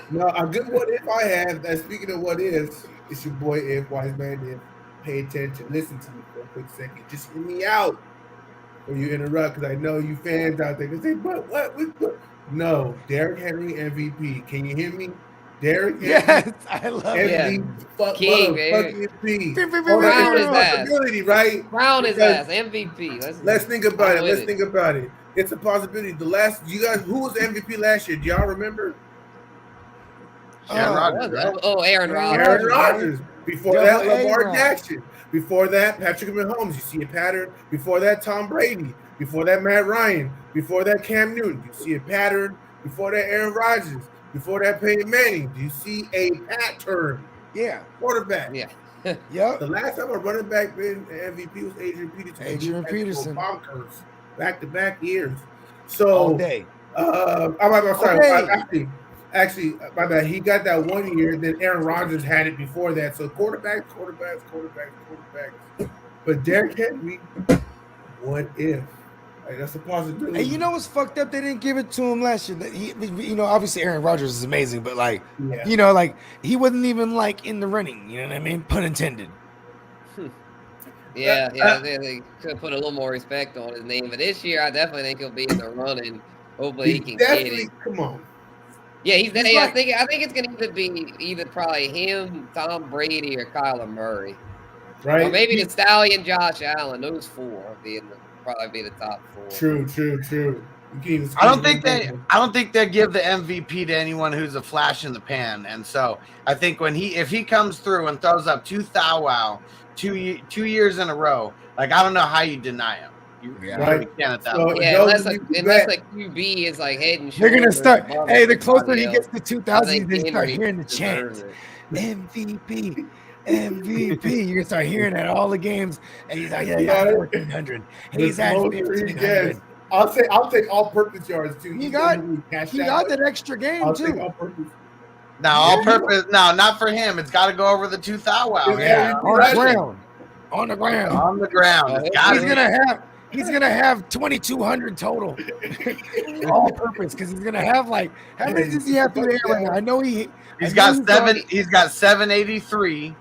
No, a good what if I have. That speaking of what ifs, it's your boy If Wise Man. If pay attention, listen to me for a quick second. Just hear me out when you interrupt, because I know you fans out there can say, "But what? No, Derrick Henry MVP. Can you hear me? Derrick Henry. Yes, I love it. King, MVP. Brown his ass. Possibility, right? Brown his ass. MVP. Let's think about it. with Let's think about it. It's a possibility. You guys, who was the MVP last year? Do y'all remember? Aaron Rodgers. Oh, Aaron Rodgers. Aaron Rodgers. Before Yo, that, Lamar A-Rod. Jackson. Before that, Patrick Mahomes. You see a pattern. Before that, Tom Brady. Before that, Matt Ryan. Before that, Cam Newton. You see a pattern. Before that, Aaron Rodgers. Before that, Peyton Manning. Do you see a pattern? Yeah. Quarterback. Yeah. Yep. The last time a running back been MVP was Adrian Peterson. Adrian Peterson. Bonkers. Back-to-back years. So, All day. I'm sorry. Okay. Actually, Actually, my bad. He got that 1 year. Then Aaron Rodgers had it before that. So quarterbacks. But Derrick Henry, what if? Like, that's a possibility. Hey, you know what's fucked up? They didn't give it to him last year. Obviously Aaron Rodgers is amazing, but like, he wasn't even like in the running. You know what I mean? Pun intended. Yeah, they could put a little more respect on his name. But this year, I definitely think he'll be in the running. Hopefully, he can get it. Come on. Yeah, I think it's gonna either probably him, Tom Brady, or Kyler Murray. Right. Or maybe the Stallion, Josh Allen. Those four will probably be the top four. True. I don't think they give the MVP to anyone who's a flash in the pan. And so I think if he comes through and throws up 2 2 years in a row, like, I don't know how you deny him. You really can't at that point. Yeah, unless QB is like head and They're shoulders. gonna start. Hey, the closer he gets to 2000, they start Henry hearing the chant. deserves it. MVP. You're gonna start hearing that all the games. And he's like, yeah, 1,400. And he's at 1,500. I'll take all-purpose yards too. He got that extra game I'll too. take all-purpose. No, all purpose. No, not for him. It's got to go over the 2,000. Yeah, on the ground. He's gonna have 2,200 total, all purpose, because he's gonna have like, how many does he have through the air right now? I know he's got 783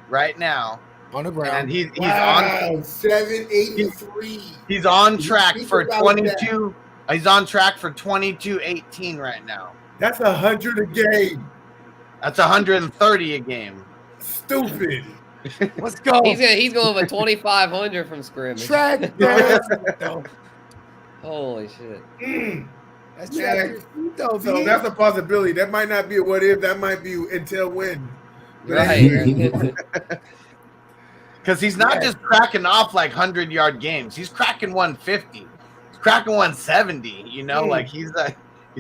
right now on the ground, and he's on 783. He's on track for 22. He's on track for 2218 right now. That's 100 a game. That's 130 a game. Stupid. Let's go. He's going with 2,500 from scrimmage. Track. Holy shit. That's track. So that's a possibility. That might not be a what if. That might be until when. Right. Because he's not just cracking off like 100-yard games. He's cracking 150. He's cracking 170. Like he's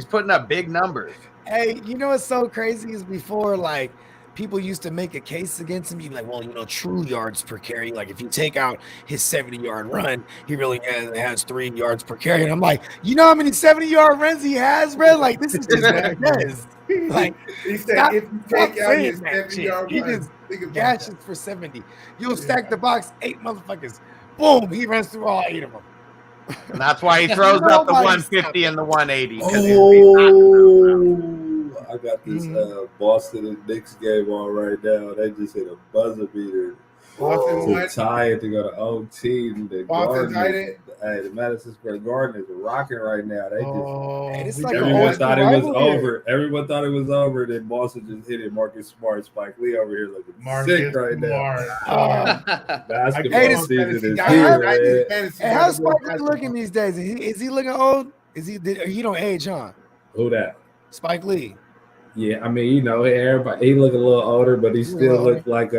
putting up big numbers. Hey, you know what's so crazy is before, like, people used to make a case against him. You'd be like, well, true yards per carry. Like, if you take out his 70-yard run, he really has 3 yards per carry. And I'm like, you know how many 70-yard runs he has, bro? Like, this is just what it does. Like, he said, if you take out his 70-yard he run, just gashes for 70. You'll stack the box, 8 motherfuckers. Boom, he runs through all 8 of them. And that's why he throws up the 150 and the 180. I got this Boston and Knicks game on right now. They just hit a buzzer beater to tie it to go to OT. The Madison Square Garden is rocking right now. They just everyone thought it was over. Everyone thought it was over. Then Boston just hit it. Marcus Smart, Spike Lee over here looking sick right now. Basketball season is here. Hey, how's Spike Lee looking these days? Is he looking old? He don't age, huh? Who that? Spike Lee. Yeah, I mean, everybody. He look a little older, but he still look like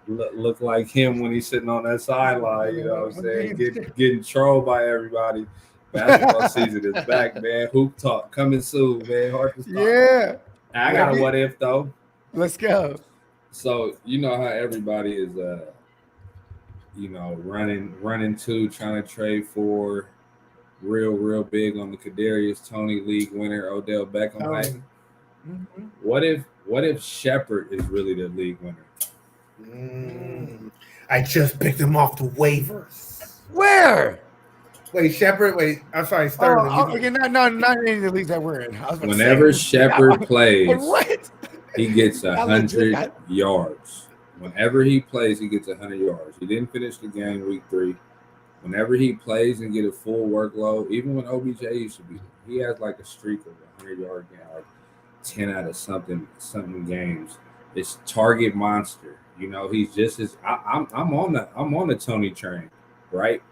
look like him when he's sitting on that sideline. You know what I'm saying? Getting trolled by everybody. Basketball season is back, man. Hoop talk coming soon, man. Hard to stop. Yeah. I got a what if though. Let's go. So you know how everybody is, running to trying to trade for real big on the Kadarius Toney League winner Odell Beckham. What if Shepard is really the league winner? I just picked him off the waivers. Where? Wait, Shepard. Wait, I'm sorry. Okay, not any of the leagues that we're in. Whenever Shepard plays, what? He gets 100 yards. Whenever he plays, he gets 100 yards. He didn't finish the game week 3. Whenever he plays and get a full workload, even when OBJ used to be, he has like a streak of 100-yard game, like 10 out of something games. It's target monster. He's just as I'm on the Toney train, right?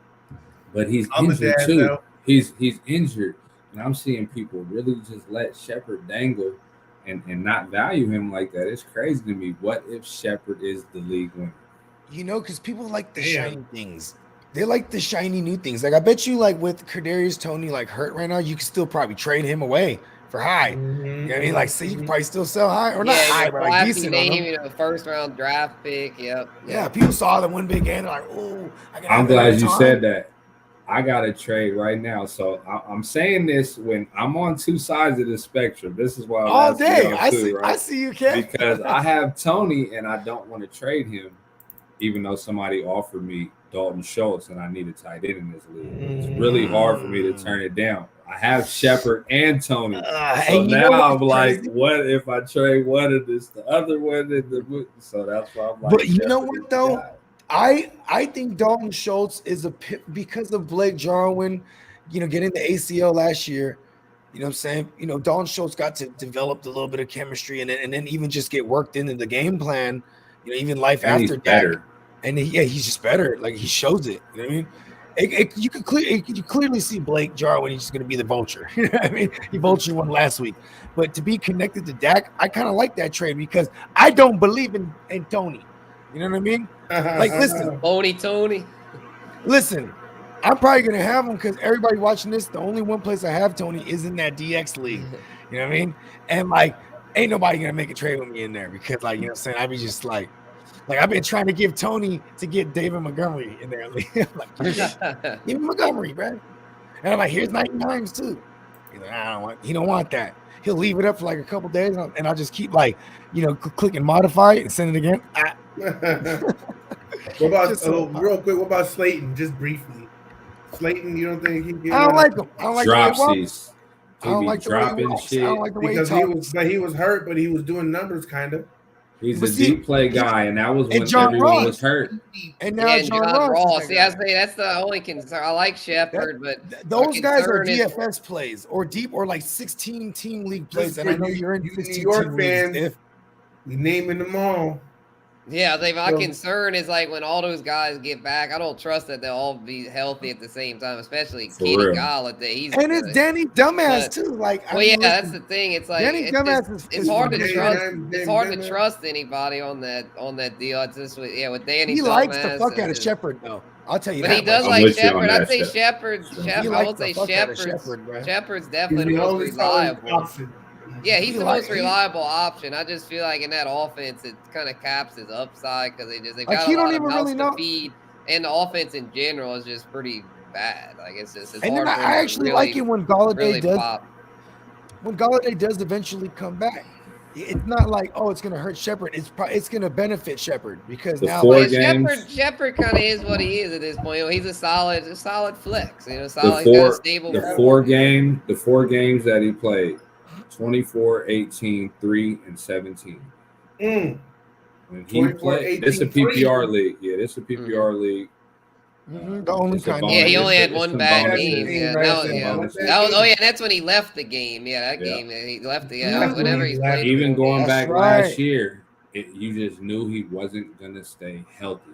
But he's injured too. Though. He's injured, and I'm seeing people really just let Shepard dangle and not value him like that. It's crazy to me. What if Shepard is the league winner? Because people like the shiny things. They like the shiny new things. Like, I bet you, like, with Kadarius Toney like hurt right now, you can still probably trade him away for high. Mm-hmm. You know what I mean? Like, so you can probably still sell high or not high, but like decent name, the first round draft pick. Yep. Yeah, people saw that one big game. They're like, oh, I'm glad you said that. I got a trade right now. So I'm saying this when I'm on two sides of the spectrum. This is why I'm all asking day. y'all I too, see. right? I see you, Ken. Because I have Tony and I don't want to trade him, even though somebody offered me Dalton Schultz and I need a tight end in this league. It's really hard for me to turn it down. I have Shepard and Tony. So and you know now what's I'm like, crazy? what if I trade one of this, the other one, and the so that's why I'm like. But you know Shepard what is the though? guy. I think Dalton Schultz is because of Blake Jarwin, getting the ACL last year. You know what I'm saying? Dalton Schultz got to develop a little bit of chemistry and then even just get worked into the game plan. Even life And after he's better. And he's just better. Like he shows it. You know what I mean? You clearly see Blake Jarwin. He's just going to be the vulture. You know what I mean? He vultured one last week. But to be connected to Dak, I kind of like that trade because I don't believe in Tony. You know what I mean? Like, listen, Tony. Listen, I'm probably gonna have him because everybody watching this, the only one place I have Tony is in that DX league. You know what I mean? And like, ain't nobody gonna make a trade with me in there because, like, you know what I'm saying? I'd be just like I've been trying to give Tony to get David Montgomery in there. Like, give him Montgomery, bro. And I'm like, here's 99s too. He's like, he don't want that. He'll leave it up for like a couple days, and I'll just keep click and modify it and send it again. What about real quick? What about Slayton? Just briefly, Slayton. You don't think he can get? I don't like him. I don't like Dropsies. I don't like the way he dropping walks. shit. I don't like the way because he talks. he was hurt, but he was doing numbers, kind of. He's a deep play guy, and that was when John everyone Ross was hurt. And now John Ross. Yeah, I say that's the only concern. I like Shepard, but those guys are DFS plays or deep or like 16 team league plays. And I know you're in 16 New York fans. You naming them all. Yeah, my concern is like when all those guys get back, I don't trust that they'll all be healthy at the same time, especially Kenny Golladay. And it's Danny Dumbass too. Like, that's the thing. It's like Danny Dumbass it's hard to trust. It's hard to trust anybody on that deal. It's just with Danny. He likes the fuck out of Shepard though. I'll tell you but that. he does like Shepard. I'd say Shepard. I would say Shepard's definitely the most reliable. Yeah, he's the most reliable option. I just feel like in that offense, it kind of caps his upside because they've got a lot of mouths to feed, and the offense in general is just pretty bad. Like it's hard. And I actually like it when Golladay does. Pop. When Golladay does eventually come back, it's not like it's going to hurt Shepard. It's going to benefit Shepard because now Shepard kind of is what he is at this point. He's a solid flex. The four games that he played. 24, 18, 3, and 17. When he played, this is a PPR league. Yeah, this is a PPR league. The only kind. Yeah, he only had one bad game. Yeah, that's when he left the game. Yeah, that game he left the. Whenever he's played. Even going back last year, you just knew he wasn't gonna stay healthy,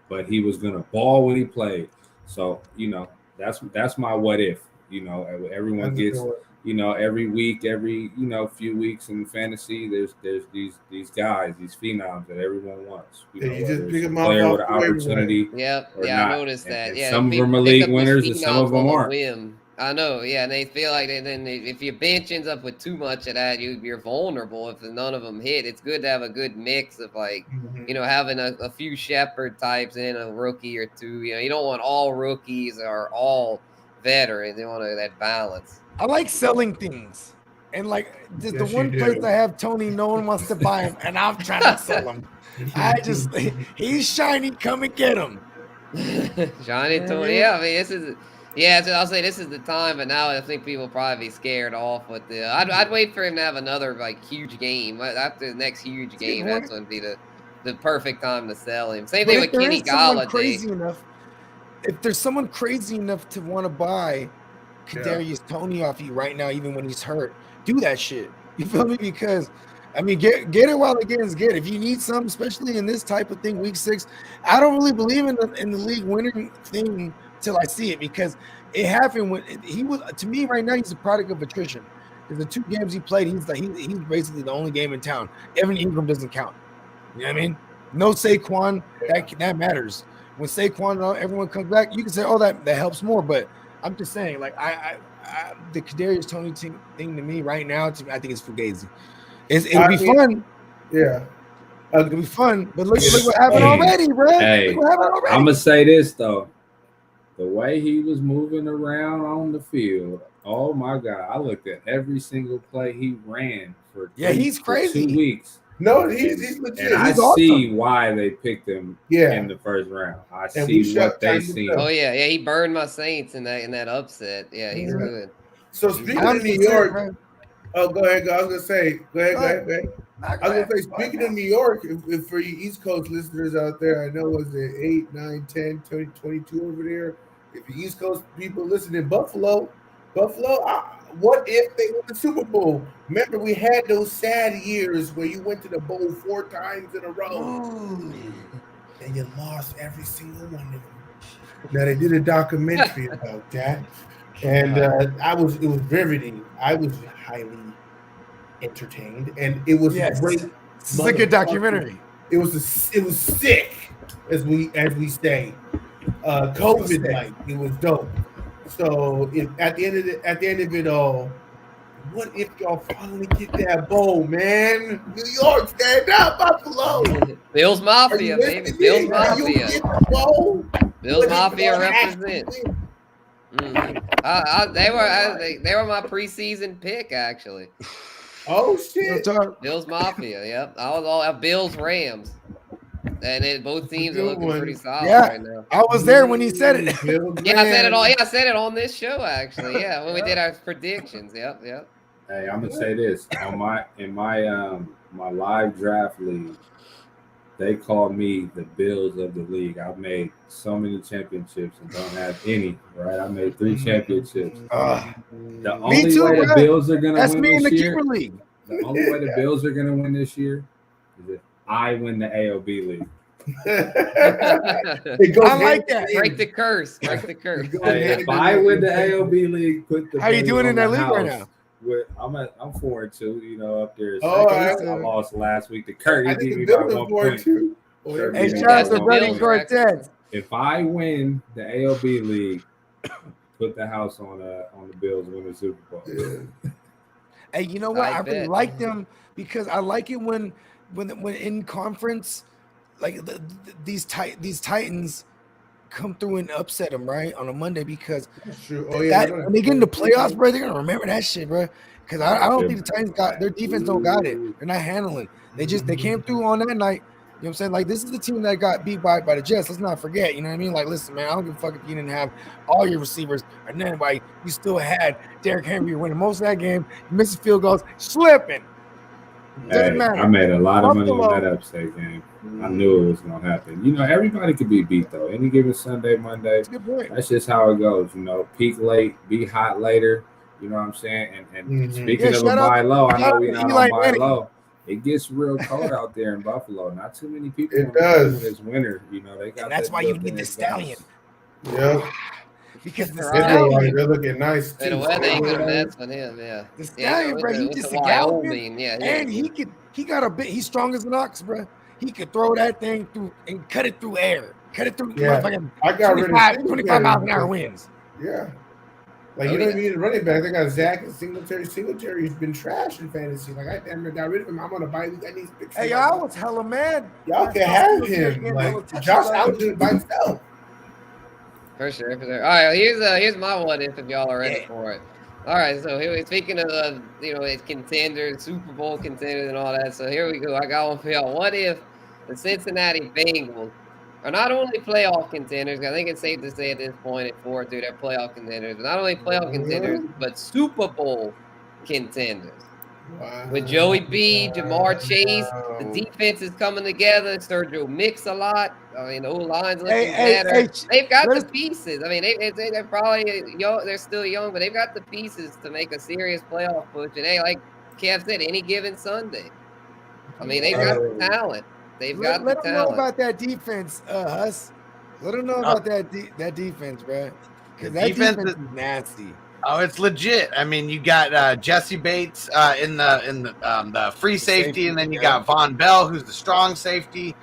but he was gonna ball when he played. So that's my what if. Everyone gets. Every week, every few weeks in fantasy, there's these guys, these phenoms that everyone wants. You just pick them player up with an opportunity. Yep, I noticed that. And some of them are league winners, and some of them aren't. I know, yeah, and they feel like if your bench ends up with too much of that, you're vulnerable if none of them hit. It's good to have a good mix of having a few Shepard types and a rookie or two. You don't want all rookies or all veterans. You want that balance. I like selling things. And like the one place I have Tony, no one wants to buy him, and I'm trying to sell him. He's shiny, come and get him. Shiny Tony. Yeah, I mean I'll say this is the time, but now I think people will probably be scared off with the I'd wait for him to have another huge game. After the next huge game, that's going to be the perfect time to sell him. Same thing with Kenny Golladay. If there's someone crazy enough to want to buy Kadarius Tony off you right now, even when he's hurt, do that shit. You feel me? Because get it while the getting's good. If you need some, especially in this type of thing, week 6, I don't really believe in the league winning thing till I see it, because it happened when he was, to me right now, he's a product of attrition. Because the 2 games he played, he's basically the only game in town. Evan Ingram doesn't count. You know what I mean? No Saquon, that matters. When Saquon, everyone comes back, you can say, that helps more, but I'm just saying, like, the Kadarius Tony thing to me right now, I think it's fugazi. It'll be fun. Yeah. It'll be fun, but look what happened already, bro. Hey, I'm going to say this, though. the way he was moving around on the field, oh my God! I looked at every single play he ran for he's crazy. 2 weeks. No, he's legit. And I He's awesome. see why they picked him Yeah. in the first round. I And we see shut what they Tyson see. up. Oh yeah, he burned my Saints in that upset. Yeah, he's good. So speaking of New York, man. oh, go ahead. I was gonna say, go ahead. I was gonna say, Go speaking ahead. of New York, if for you East Coast listeners out there, I know it's at 8, 9, 10, 20, 22 over there. If you East Coast people listening, Buffalo, what if they won the Super Bowl? Remember, we had those sad years where you went to the bowl 4 times in a row, and you lost every single one of them. Now they did a documentary about that, and it was riveting. I was highly entertained, and it was great. This is a good documentary. It was sick, as we say. COVID like it was dope. So at the end of it all, what if y'all finally get that bowl, man? New York, stand up, Buffalo. Bills Mafia, baby. Bills Mafia. Bills Mafia represent. They were my preseason pick, actually. Oh shit! Bills Mafia. Yep, I was all Bills Rams, and both teams are looking pretty solid right now. I was there when he said it. Yeah, I said it all. Yeah, I said it on this show actually. Yeah, when we did our predictions. Yep. Hey, I'm gonna say this in my live draft league. They call me the Bills of the league. I've made so many championships and don't have any. Right, I made 3 championships. The only way the Bills are gonna win this year. The only way the Bills are gonna win this year is if I win the AOB league. I like that. Break the curse. Break the curse. Hey, if I win the AOB league, put the how you doing in that league right now? I'm 4-2, you know, up there. I lost last week to Kurt. He I think beat me the by Bills 1 are point. 4-2. Hey, shout out to Running Cortez. If I win the AOB league, put the house on the Bills win the Super Bowl. Yeah. Hey, you know what? I really like them because I like it when in conference, like these Titans come through and upset them right on a Monday because when they get in the playoffs, bro, they're gonna remember that shit, bro. Because I don't think the Titans got their defense don't got it. They're not handling. They came through on that night. You know what I'm saying? Like, this is the team that got beat by the Jets. Let's not forget. You know what I mean? Like, listen, man, I don't give a fuck if you didn't have all your receivers or none. Like, you still had Derrick Henry winning most of that game, missing field goals, slipping. Doesn't matter. I made a lot of money on that upset game. I knew it was gonna happen. You know, everybody could be beat though. Any given Sunday, Monday. That's a good point. That's just how it goes. You know, peak late, be hot later. You know what I'm saying? And speaking of a buy low, I know we're not on buy low. It gets real cold out there in Buffalo. Not too many people. It does. This winter, you know, they got. And that's why you need the Stallion. Yeah. Because the They're Stallion, looking nice too. The weather ain't good enough for him. Yeah. the Stallion, bro, he just a galloping. Yeah. And he got a bit. He's strong as an ox, bro. He could throw that thing through and cut it through air. Cut it through. Yeah. I got 25 miles an hour winds. Yeah. Like, you don't even need a running back. They got Zach and Singletary. Singletary's been trash in fantasy. Like, I damn near got rid of him. I'm on a bye week. I need to fix him. Hey, I was hella mad. Y'all can have him. Like, Josh Allen did it by himself. For sure. All right, here's my what if y'all are ready for it. All right, so here speaking of contenders, Super Bowl contenders, and all that. So here we go. I got one for y'all. What if the Cincinnati Bengals are not only playoff contenders? I think it's safe to say at this point at 4-2 they're playoff contenders, but not only playoff contenders, but Super Bowl contenders. Wow. With Joey B, Jamar Chase, the defense is coming together. Sergio Mix a lot. I mean, the O-line's looking better. They've got the pieces. I mean, they're probably young. They're still young, but they've got the pieces to make a serious playoff push. And hey, like Kev said, any given Sunday. I mean, they've got the talent. They've got the talent. Let them know about that defense, Huss. Let them know about that defense, bro. Because that defense is nasty. Oh, it's legit. I mean, you got Jesse Bates in the free safety, and then you got Von Bell, who's the strong safety.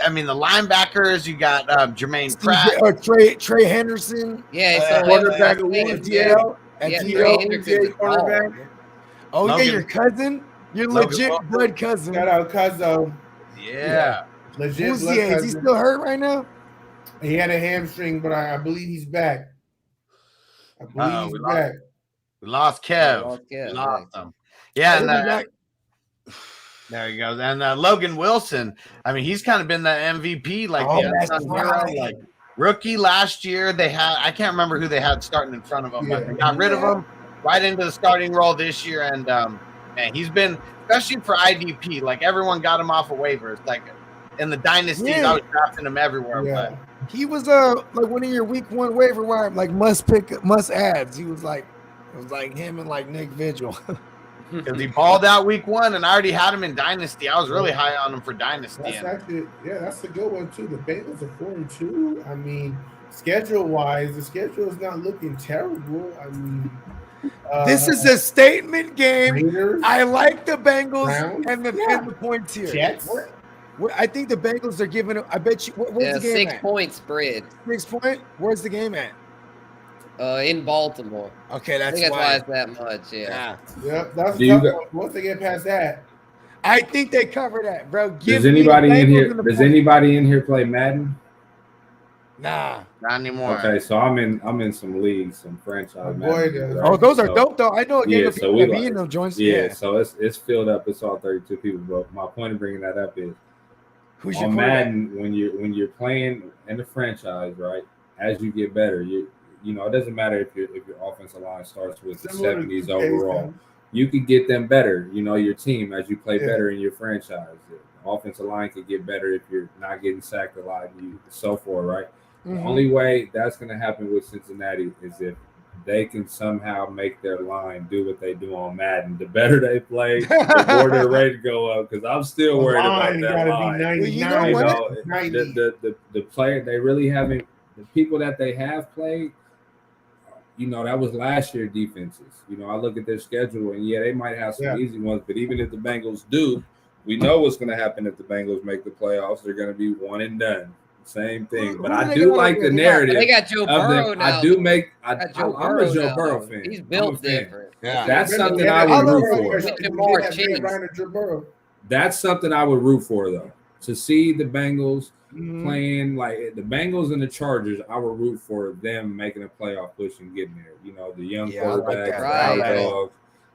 I mean, the linebackers, you got Jermaine Pratt. Trey Henderson. Yeah, quarterback of DL. Quarterback. Oh, Logan. Yeah, your cousin. Your legit blood cousin. Shout out Cuzzo. Yeah. Legit. Who's he? Is he still hurt right now? He had a hamstring, but I believe he's back. I believe he's back. We lost Kev. We lost him. Yeah, and there he goes. And Logan Wilson, I mean, he's kind of been the MVP, like the unsung hero, like rookie last year. They had, I can't remember who they had starting in front of him, but they got rid of him right into the starting role this year. And man, he's been, especially for IDP, like everyone got him off of waivers. Like in the dynasties, I was drafting him everywhere. But he was like one of your week 1 waiver wire, like must adds. He was like, it was like him and like Nick Vigil. Because he balled out week 1, and I already had him in Dynasty. I was really high on him for Dynasty. That's actually, that's a good one too. The Bengals are 4-2. I mean, schedule-wise, the schedule is not looking terrible. I mean, this is a statement game. Raiders, I like the Bengals Browns, and the points here. Jets. I think the Bengals are giving. I bet you. Where's the game 6 at? point spread. 6 point. Where's the game at? In Baltimore. Okay, I think that's why it's that much. Yeah. Yep, that's a tough one. Once they get past that, I think they cover that, bro. Does anybody in here? Does anybody in here play Madden? Nah, not anymore. Okay, so I'm in some leagues, some franchise. Madden, oh, those are dope though. I know a game of so people we that be in those joints. Yeah, so it's filled up. It's all 32 people. But my point of bringing that up is, who's your on Madden when you're playing in the franchise, right? As you get better, you know, it doesn't matter if your offensive line starts with the 70s overall. You could get them better, you know, your team as you play better in your franchise. The offensive line could get better if you're not getting sacked a lot and so forth, right? The only way that's going to happen with Cincinnati is if they can somehow make their line do what they do on Madden. The better they play, the more their rate go up. Because I'm still worried about that line. Well, you know what? The player, they really haven't. The people that they have played, you know, that was last year's defenses. You know, I look at their schedule, and they might have some easy ones, but even if the Bengals do, we know what's going to happen if the Bengals make the playoffs. They're going to be one and done. Same thing. But I do like the narrative. They got Joe Burrow now. I'm a Joe Burrow fan. He's built different. Yeah. That's something I would root for. That's something I would root for, though. To see the Bengals playing like the Bengals and the Chargers, I would root for them making a playoff push and getting there. You know, the young quarterbacks, right.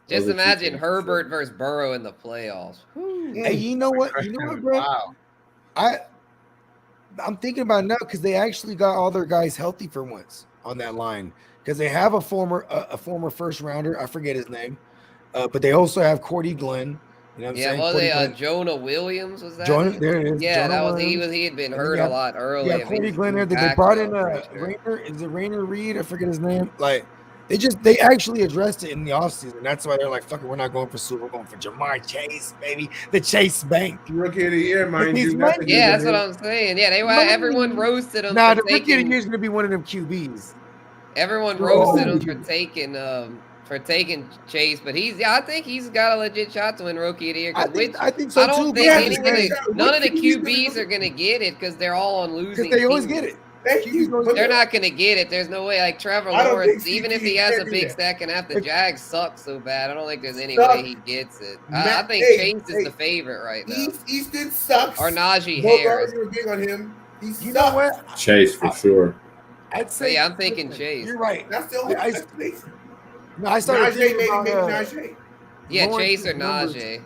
Just imagine Herbert versus Burrow in the playoffs. Hey, you know what? You know what, bro? Wow. I'm thinking about it now because they actually got all their guys healthy for once on that line. Because they have a former first rounder, I forget his name, but they also have Cordy Glenn. You know what I'm saying? Was it Jonah Williams? Was that? Jonah, there it is. Yeah, Jonah that was Williams. He had been hurt a lot early. Yeah, Cordy Glenn there. They brought in Rainer. Is it Rainer Reed? I forget his name. Like they actually addressed it in the offseason. That's why they're like, fuck it, we're not going for Sue. We're going for Jamar Chase, baby. The Chase Bank. Rookie of the year, mind you. Yeah, that's what I'm saying. Yeah, everyone roasted him. Nah, the rookie of the year is going to be one of them QBs. Everyone roasted him for taking Chase, but I think he's got a legit shot to win Rookie of the Year. I think so I don't too. think none of the QBs are gonna get it because they're all on losing. They always get it. They're not gonna get it. There's no way. Like Trevor Lawrence, even if he has a big second half, the Jags suck so bad. I don't think there's any way he gets it. I think Chase is the favorite right now. Easton sucks. Or Najee Harris. You're big on him. You know what? Chase for sure. I'd say. I'm thinking Chase. You're right. That's the only explanation. No, I started thinking about Najee. Yeah, Chase or Najee.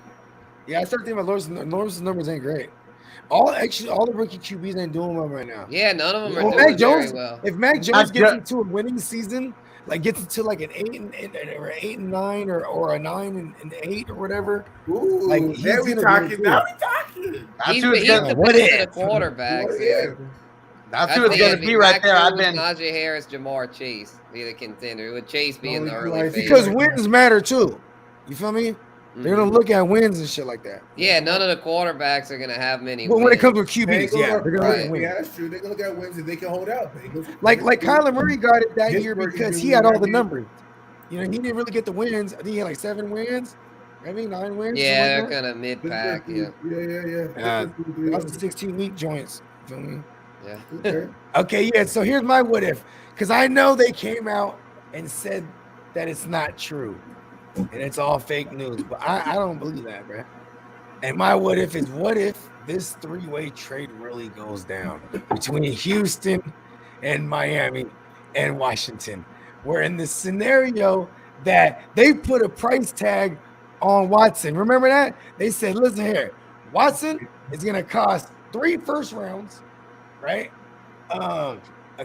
Yeah, I started thinking about Lawrence's numbers ain't great. All the rookie QBs ain't doing well right now. Yeah, none of them are doing very well. If Mac Jones gets into a winning season, like gets into like an 8-9 or a 9-8 or whatever, like now we talking. He's the quarterbacks. Yeah. That's who it's going to be right there. Najee Harris, Jamar Chase be the contender. With Chase being the early favorite. Because wins matter too. You feel me? They're going to look at wins and shit like that. Yeah, none of the quarterbacks are going to have many wins. When it comes to QBs, they're going to look at wins. Yeah, that's true. They're going to look at wins if they can hold out. Like Kyler Murray got it that year because he had all the numbers. You know, he didn't really get the wins. I think he had like 7 wins. Maybe 9 wins. Yeah, they're kind of mid-pack. Yeah. That was the 16-week joints. You feel me? Yeah. Okay, yeah. So here's my what if, because I know they came out and said that it's not true and it's all fake news, but I don't believe that, bro. And my what if is what if this three-way trade really goes down between Houston and Miami and Washington. We're in this scenario that they put a price tag on Watson. Remember that? They said, listen here, Watson is going to cost 3 first rounds, right? A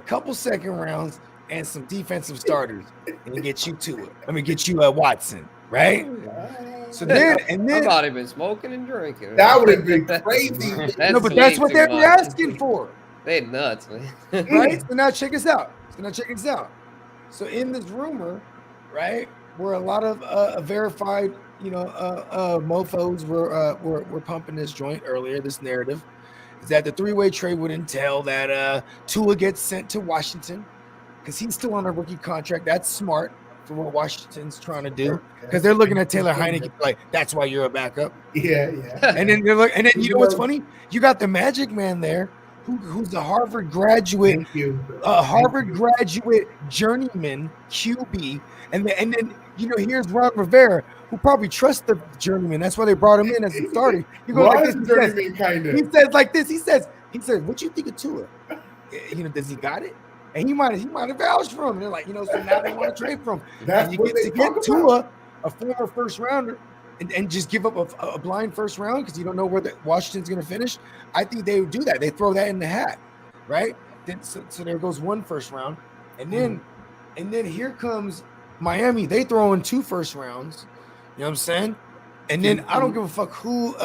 couple second rounds and some defensive starters and get you to it. Let me get you Watson, right? So then, and then I've already been smoking and drinking. That would have been crazy. no, but that's what they're asking for. They nuts, man. Right? So now check us out. So in this rumor, right, where a lot of verified, mofos were pumping this joint earlier, this narrative, is that the three-way trade would entail that Tua gets sent to Washington because he's still on a rookie contract. That's smart for what Washington's trying to do because they're looking at Taylor Heineke like, that's why you're a backup. Yeah. And then they're and then you know what's funny? You got the Magic Man there, who's a Harvard graduate, journeyman QB, and then here's Ron Rivera, who probably trusts the journeyman. That's why they brought him in as a starter. He goes like this. He says like this. He says, "What you think of Tua? Does he got it?" And he might have vouched for him. And they're like, so now they want to trade for him. That's and you what get to get Tua, a former first rounder, and just give up a blind first round because you don't know where Washington's going to finish. I think they would do that. They throw that in the hat, right? Then so there goes 1 first round, and then here comes Miami. They throw in 2 first rounds. You know what I'm saying? And then I don't give a fuck who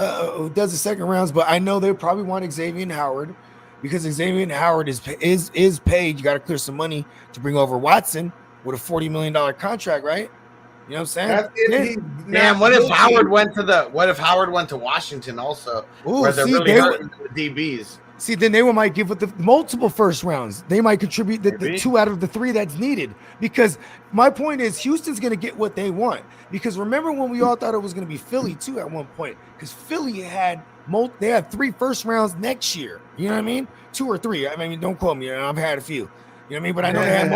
does the second rounds, but I know they probably want Xavier Howard because Xavier Howard is paid. You got to clear some money to bring over Watson with a $40 million contract, right? You know what I'm saying? Man, what if Howard went to Washington also, where they're really hurting the DBs? See, then they might give with the multiple first rounds. They might contribute the 2 out of the 3 that's needed. Because my point is, Houston's going to get what they want. Because remember when we all thought it was going to be Philly too at one point? Because Philly had 3 first rounds next year. You know what I mean? 2 or 3. I mean, don't quote me. I've had a few. You know what I mean? But I know they had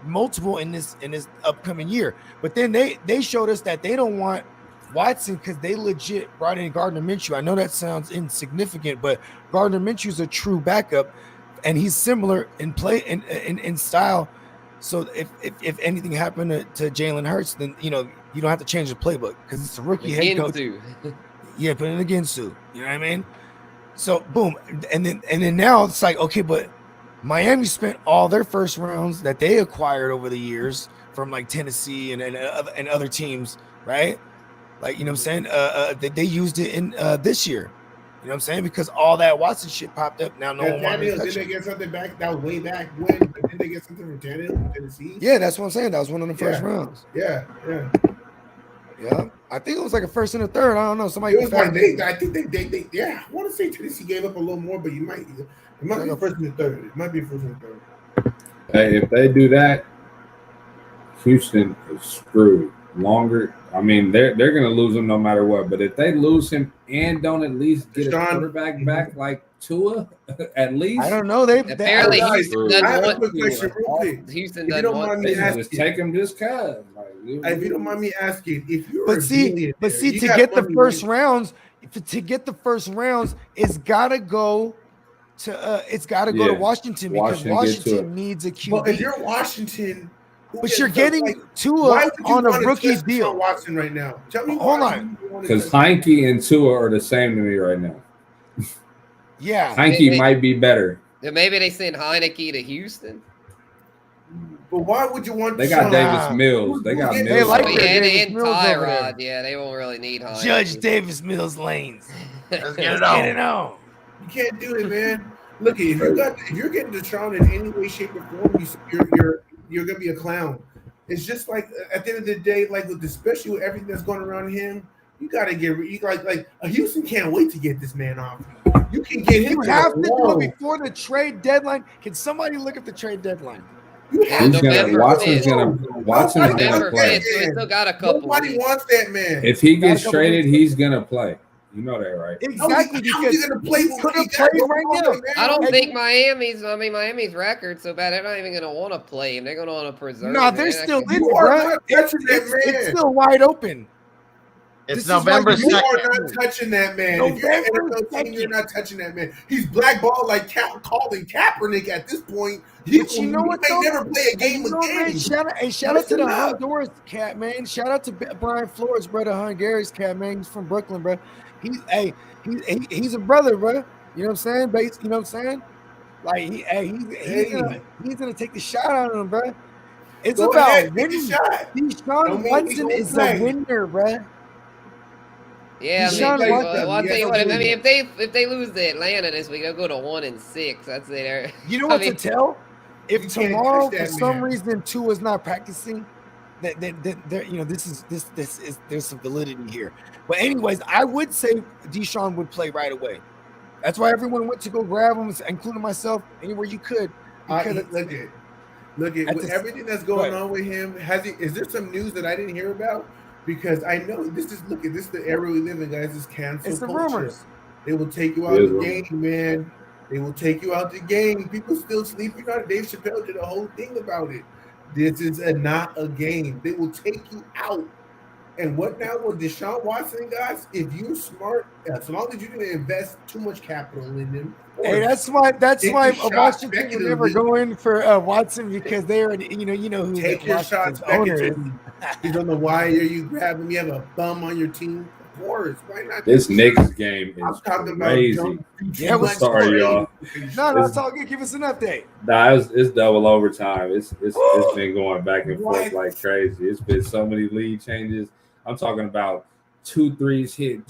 multiple in this upcoming year. But then they showed us that they don't want Watson because they legit brought in Gardner Minshew. I know that sounds insignificant, but Gardner Minshew's a true backup, and he's similar in play in style. So if anything happened to Jalen Hurts, then you don't have to change the playbook because it's a rookie head coach. Yeah, put it against Sue. You know what I mean? So boom, and then now it's like, okay, but Miami spent all their first rounds that they acquired over the years from like Tennessee and other teams, right? Like, you know what I'm saying? They used it in this year. You know what I'm saying? Because all that Watson shit popped up. Now no one wanted to touch Did they get something back? That was way back when. Did they get something from Tennessee? Yeah, that's what I'm saying. That was one of the first rounds. Yeah. I think it was like a first and a third. I don't know. Somebody. It was like I think they. Yeah, I want to say Tennessee gave up a little more, but it might be a first and a third. It might be a first and a third. Hey, if they do that, Houston is screwed. Longer. I mean, they're going to lose him no matter what. But if they lose him and don't at least get a quarterback back like Tua, at least. I don't know. They apparently Houston doesn't want. Houston doesn't want. Just take him just cause. If you don't mind me asking, if you're to get the first rounds, it's got to go to Washington because Washington needs a QB. Well, if you're Washington. But you're getting Tua on a rookie deal. Watson right now. Tell me, hold on, because Heineke and Tua are the same to me right now. Yeah, Heineke might be better. Maybe they send Heineke to Houston. But why would you want? They got Davis Mills. They got Mills. They like and Tyrod. Yeah, they won't really need Heineke. Judge Davis Mills lanes. Let's get it on. You can't do it, man. Look, if you're getting Deshaun in any way, shape, or form, you're gonna be a clown. It's just like at the end of the day, like especially with everything that's going around him, you gotta get like Houston can't wait to get this man off. You can get him. You have to do it before the trade deadline. Can somebody look at the trade deadline? Watson's gonna play. So we still got a couple. Nobody wants that man. If he gets traded, he's gonna play. You know that, right? Exactly. Because he's gonna play right now. I don't think Miami's record so bad. They're not even gonna want to play him. They're gonna want to preserve. No, they're still in it, bro. It's still wide open. It's This is why November you You are 2nd. not touching that man. If you're an November NFL team, you're 2nd. not touching that man. He's blackballed like Colin Kaepernick at this point. But you know what, He though? may never play a game You know, man, again. shout out to Listen the up. Honduras cat, man. Shout out to Brian Flores, brother, Hungarian's cat, man. He's from Brooklyn, bro. He's a brother, bro. You know what I'm saying? Base, you know what I'm saying? Like he's gonna take the shot on him, bro. It's Go about ahead, take a winning. shot. Deshaun Don't mean he Watson gonna is play. a winner, bro. Yeah, Deshaun I mean, Watson, well, I'll he tell you has what. to I mean, win. if they lose to Atlanta this week, they'll go to 1-6. That's it. You know I what mean, to tell? If You can't tomorrow touch for that some man. reason Tua is not practicing, that you know this is there's some validity here. But anyways, I would say Deshaun would play right away. That's why everyone went to go grab him, including myself, anywhere you could. Because Look at At with the- everything that's going right. on with him. Is there some news that I didn't hear about? Because I know this is the era we live in, guys. Is cancel it's the culture. rumors. They will take you out It of the is game, man. They will take you out the game. People still sleeping on it. Dave Chappelle did a whole thing about it. This is not a game. They will take you out. And what now with Deshaun Watson, guys? If you're smart, as long as you didn't invest too much capital in them. Hey, that's why Take your shot Washington would never speculatively. go in for Watson because they already you know who Take your shot Washington's owner is. speculatively. You don't know why are you grabbing? You have a bum on your team. Of course, why not? This Knicks game I'm is talking about crazy. Yeah, Black sorry, Story. y'all. No, it's all good. Give us an update. Nah, it's double overtime. It's been going back and forth like crazy. It's been so many lead changes. I'm talking about 2 threes hit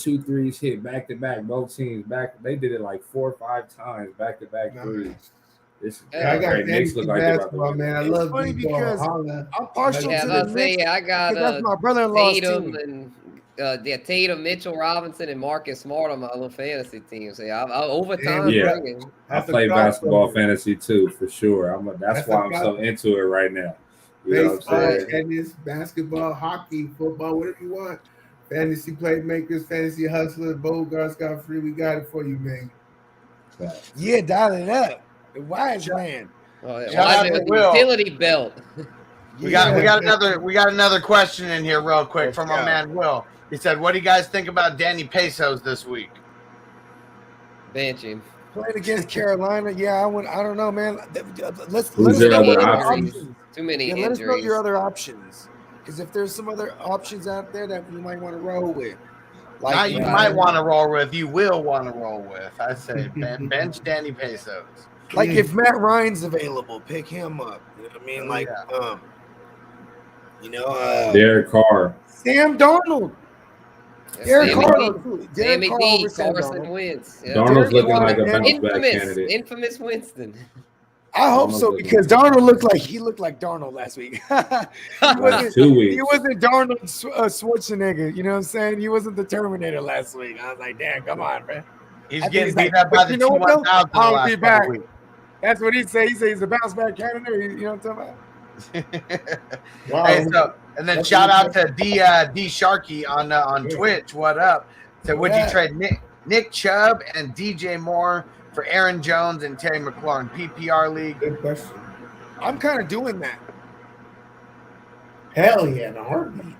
back to back. Both teams back. They did it like 4 or 5 times back to back threes. This I got great. Knicks look like they're about to basketball, win. man. I It's love funny D-ball. because Holla. I'm partial yeah, to I the was say, Knicks I got because that's my brother-in-law's Tatum team. and Tatum, Mitchell Robinson, and Marcus Smart on my little fantasy team. So I overtime Yeah. bringing. I That's a play crossover. basketball fantasy too, for sure. That's That's why a I'm so into it right now. You know what Baseball, I'm saying? tennis, basketball, hockey, football, whatever you want. Fantasy Playmakers, Fantasy Hustlers, Bogard, Scott Free. We got it for you, man. Yeah, dial it up. The wise man. Oh, yeah. Shout out Why to with the Will. utility belt. We got another question in here real quick Let's from go. our man Will. He said, "What do you guys think about Danny Pesos this week?" Bench him. Playing against Carolina. Yeah, I don't know, man. Let's Who's us their know other your options? Too many Yeah, let us know injuries. your other options. Because if there's some other options out there that you might want to roll with, Not you might want to roll with. You will want to roll with. I say bench Danny Pesos. like if Matt Ryan's available, pick him up. You know what I mean? Like, Derek Carr. Sam Darnold. Derek Sammy Carr. D, Derek Sammy Carr D, over Sam Carson Darnold. Wentz. Yeah. Darnold's looking like a Carr, bounce back Infamous, candidate. infamous Winston. I hope so because Darnold looked like Darnold last week. Last 2 weeks. He wasn't Darnold Schwarzenegger. You know what I'm saying? He wasn't the Terminator last week. I was like, damn, come on, man. He's I getting think beat up by but the you know what, though? T1000 the I'll last be couple back. weeks. That's what he said. He said he's a bounce back candidate. You know what I'm talking about? Wow. Hey, so and then That's shout out what to D Sharkey on Twitch. What up? So would you trade Nick Chubb and DJ Moore for Aaron Jones and Terry McLaurin PPR league? Good question. I'm kind of doing that. Hell yeah, in a heartbeat.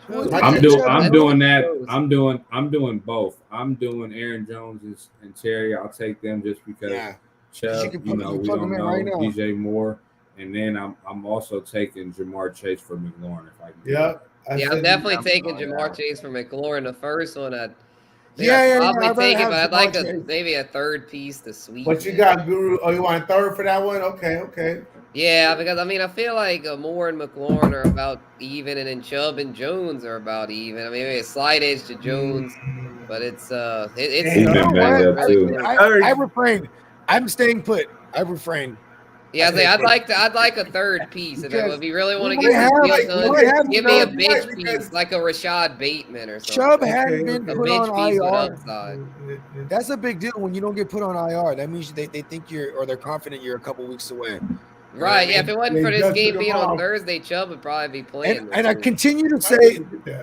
I'm doing that. I'm doing both. I'm doing Aaron Jones and Terry. I'll take them just because Chubb, You can we plug don't him in know right now. DJ Moore, and then I'm also taking Jamar Chase for McLaurin if I can. Yep. Yeah, I'm definitely taking Jamar Chase for McLaurin. The first one, I'd Yeah, probably I'd rather take it, have but I'd Jamar like Chase. maybe a third piece to sweep. What you it. got, Guru? Oh, you want a third for that one? Okay. Yeah, because I feel like Moore and McLaurin are about even, and then Chubb and Jones are about even. I mean, maybe a slight edge to Jones, but it's He's been banged up too. I refrain. I'm staying put. I refrain. Yeah, I'd like a third piece. If you really want to we get have, some like, deals we done, have give me a Chubb, bench right, piece, because- like a Rashad Bateman or something. Chubb hadn't been A put bench on piece with IR. upside. That's a big deal when you don't get put on IR. That means they think they're confident you're a couple weeks away. Right, yeah. If it wasn't for They this just game took being him on off. Thursday, Chubb would probably be playing. And this I week. continue to say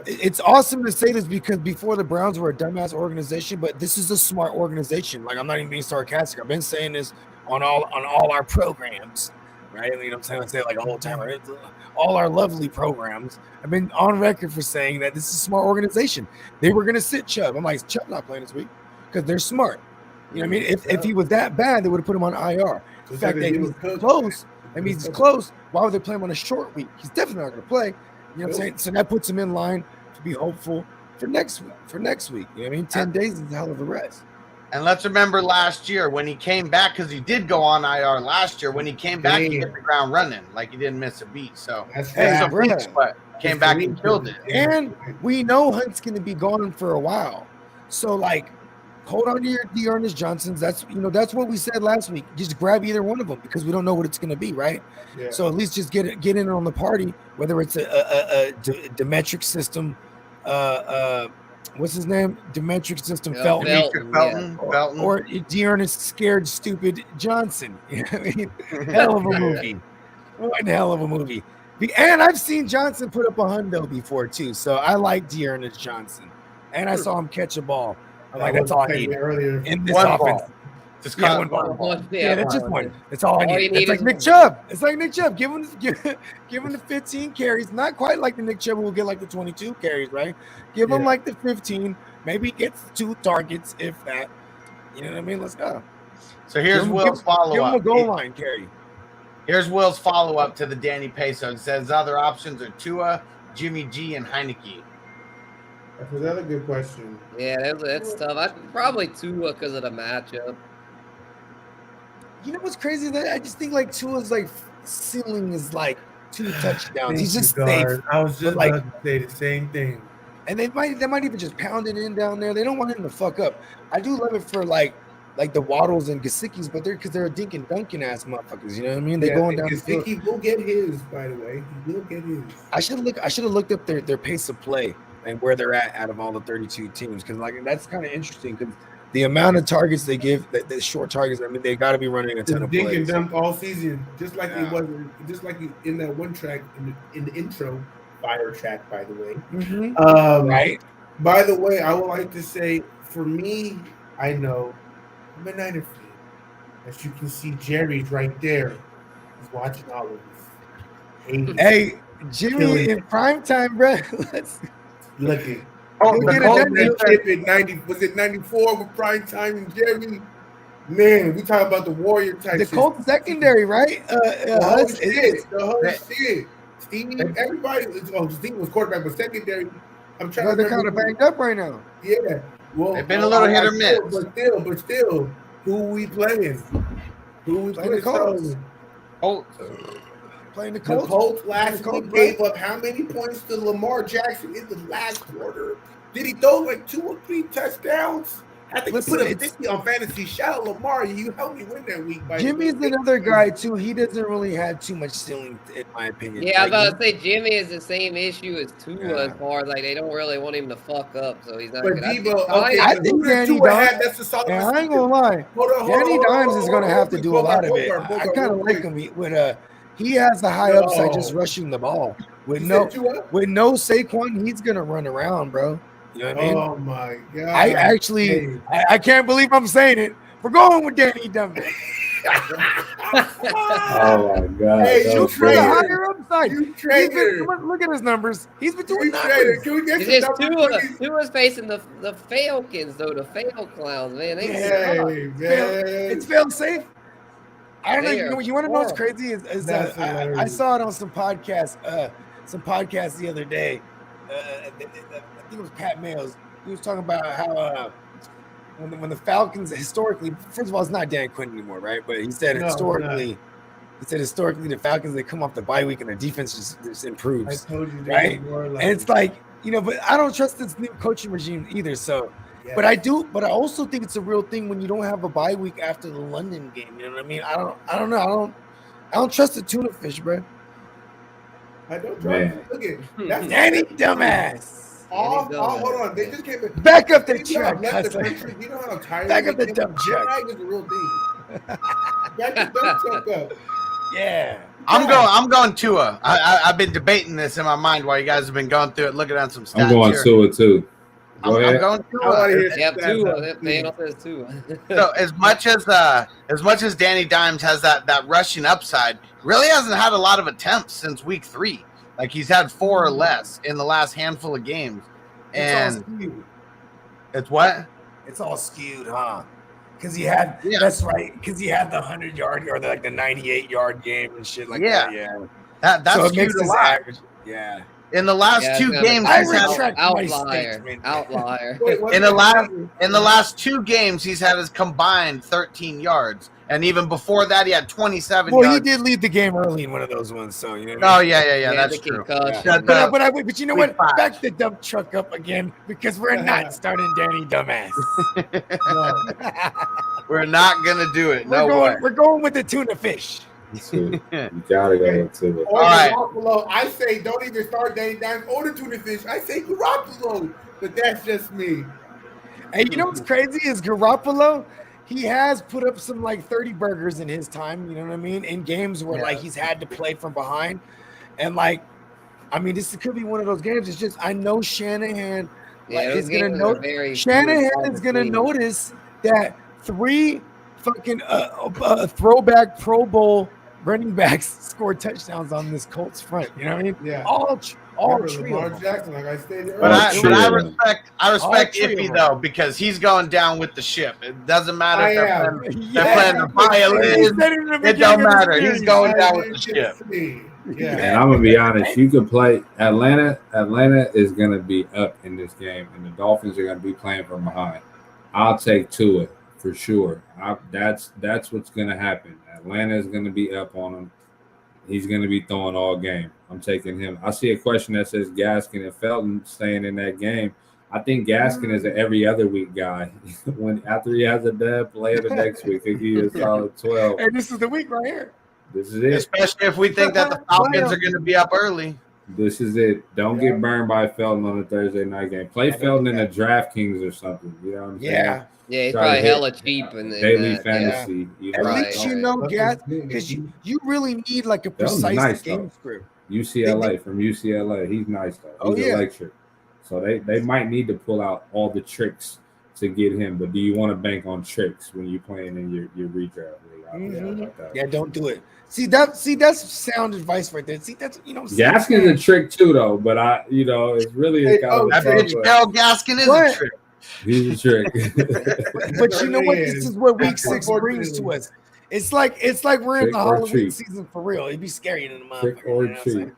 it's awesome to say this because before the Browns were a dumbass organization, but this is a smart organization. Like I'm not even being sarcastic. I've been saying this on all our programs. right? You know what I'm saying? I say it like a whole time, right? All our lovely programs have been on record for saying that this is a smart organization. They were going to sit Chubb. I'm like, Chubb not playing this week because they're smart. You know what I mean? If he was that bad, they would have put him on IR. The fact that he was close, I mean, he's close. Why would they play him on a short week? He's definitely not going to play. You know what I'm saying? So that puts him in line to be hopeful for next week. You know what I mean? 10 days is a hell of a rest. And let's remember last year when he came back, because he did go on IR last year. When he came back, he hit the ground running, like he didn't miss a beat. So came back and killed it. And we know Hunt's going to be gone for a while. So, like, hold on to your Dearness Johnsons. That's what we said last week. Just grab either one of them because we don't know what it's going to be, right? Yeah. So at least just get in on the party, whether it's a Demetric system, what's his name? Demetric system, Felton. Or Dearness scared stupid Johnson. You know what I mean? Hell of a movie. One hell of a movie. And I've seen Johnson put up a hundo before too, so I like Dearness Johnson. And I saw him catch a ball. I'm like, that's all I need earlier in this offense. Just one ball. Yeah, that's just one. That's all I need. It's like Nick Chubb. It's like Nick Chubb. Give him the 15 carries. Not quite like the Nick Chubb who will get like the 22 carries, right? Give him like the 15. Maybe gets 2 targets, if that. You know what I mean? Let's go. So here's Will's follow-up. Give him a goal line carry. Here's Will's follow-up to the Danny Peso. It says other options are Tua, Jimmy G, and Heineke. That's another good question. Yeah, that's tough. Probably Tua because of the matchup. You know what's crazy? That I just think like Tua's like ceiling is like 2 touchdowns. He's just safe. I was just about to say the same thing. And they might even just pound it in down there. They don't want him to fuck up. I do love it for like the Waddles and Gesicki's, but they're a dink and dunking ass motherfuckers. You know what I mean? They're going down the field. Gesicki will get his, by the way. He will get his. I should have looked up their pace of play and where they're at out of all the 32 teams, because like that's kind of interesting because the amount of targets they give, the short targets. I mean, they got to be running a ton of plays. Dink and dunk all season, just like it was, just like in that one track in the intro, fire track, by the way. Mm-hmm. Right. By the way, I would like to say, for me, I know I'm a Niner fan. As you can see, Jerry's right there. He's watching all of this. Hey, Jimmy in prime time, bro. Let's look at. The chip in 90, was it 94 with prime time and Jerry? Man, we talk about the Warrior type. The Colts secondary, right? The whole shit. Steve, everybody. Steve was quarterback, but secondary. I'm trying to. They're kind of banged up right now. Yeah. Well, they've been a little hit or miss. But still, who we playing? Playing the Colts. Playing the Colts. The Colts last week gave up how many points to Lamar Jackson in the last quarter? Did he throw like 2 or 3 touchdowns? I think he put a 50 on fantasy. Shout out Lamar. You helped me win that week. Jimmy's another guy, too. He doesn't really have too much ceiling, in my opinion. Yeah, I was about to say Jimmy is the same issue as Tua as far as like they don't really want him to fuck up, so he's not good. I think Danny Dimes. I ain't gonna lie. Danny Dimes is gonna have to do a lot of it. I kind of like him. He has the high upside just rushing the ball. With no Saquon, he's gonna run around, bro. You know what I mean? Oh my god! I can't believe I'm saying it. We're going with Danny Dimes. Oh my god! Hey, you trade higher upside. Look at his numbers. He's been doing Tua's facing the Falcons though. The Fail Clowns, man. It's fail safe. I don't know. You want to know what's crazy? Is I saw it on some podcast the other day. I think it was Pat Mayles. He was talking about how when the Falcons historically, first of all, it's not Dan Quinn anymore, right? But he said historically the Falcons, they come off the bye week and their defense just improves. I told you, right? And it's like, but I don't trust this new coaching regime either. So. Yeah. But I also think it's a real thing when you don't have a bye week after the London game. You know what I mean? I don't know. I don't trust the tuna fish, bro. I don't trust it. Look at that's Danny dumbass. Hold on. They just came back up the truck. You know how tired. Back up the dump truck. Is a real thing. Back the dump truck up. Yeah. I'm going Tua. I've been debating this in my mind while you guys have been going through it, looking at some stats. I'm going Tua too. I'm going Tua. Tua. So as much as Danny Dimes has that rushing upside, really hasn't had a lot of attempts since week 3. Like he's had 4 or less in the last handful of games. And it's what? It's all skewed, huh? Because he had that's right. Because he had the 100-yard or the 98-yard game and shit like that. Yeah, that's so skewed a lot. average. Yeah. In the last 2 games, I he's had retract my outlier. statement. Outlier. in the last 2 games, he's had his combined 13 yards, and even before that, he had 27. Well, yards. he did lead the game early in one of those ones, so you know. Oh yeah, that's true. Yeah. But you know what? Back the dump truck up again because we're not starting Danny Dumbass. We're not gonna do it. We're going with the tuna fish. You gotta go to it. Or all right. Garoppolo, I say don't even start Danny Dimes or the tuna fish. I say Garoppolo, but that's just me. Hey, you know what's crazy is Garoppolo. He has put up some like 30 burgers in his time. You know what I mean? In games where like he's had to play from behind, and like, I mean, this could be one of those games. It's just I know Shanahan is gonna notice that 3 fucking throwback Pro Bowl running backs scored touchdowns on this Colts front. You know what I mean? Yeah. All Lamar Jackson, like I stated But earlier. I respect Iffy though, because he's going down with the ship. It doesn't matter if they're playing the violin. It don't matter. He's going down with the ship. Yeah. And I'm gonna be honest, you can play Atlanta. Atlanta is gonna be up in this game, and the Dolphins are gonna be playing from behind. I'll take Tua for sure. That's what's gonna happen. Atlanta is gonna be up on him. He's gonna be throwing all game. I'm taking him. I see a question that says Gaskin and Felton staying in that game. I think Gaskin is an every other week guy. After he has a dub, play the next week. He is solid 12. And this is the week right here. This is it. Especially if we think that the Falcons are going to be up early. This is it. Don't get burned by Felton on a Thursday night game. Play Felton in a DraftKings or something. You know what I'm saying? Yeah. Yeah, he's probably hella cheap in daily fantasy. Yeah. At least you know, Gas, because you really need like a precise game script. UCLA from UCLA. He's nice though. He's electric. So they might need to pull out all the tricks to get him. But do you want to bank on tricks when you're playing in your redraft league? Yeah, don't do it. See that's sound advice right there. See that's Gaskin's a trick too though, but it's really a Gaskin is a trick. He's a trick. But you know what? This is what week 6 brings to us. It's like we're in the Halloween season for real. It'd be scary in the month.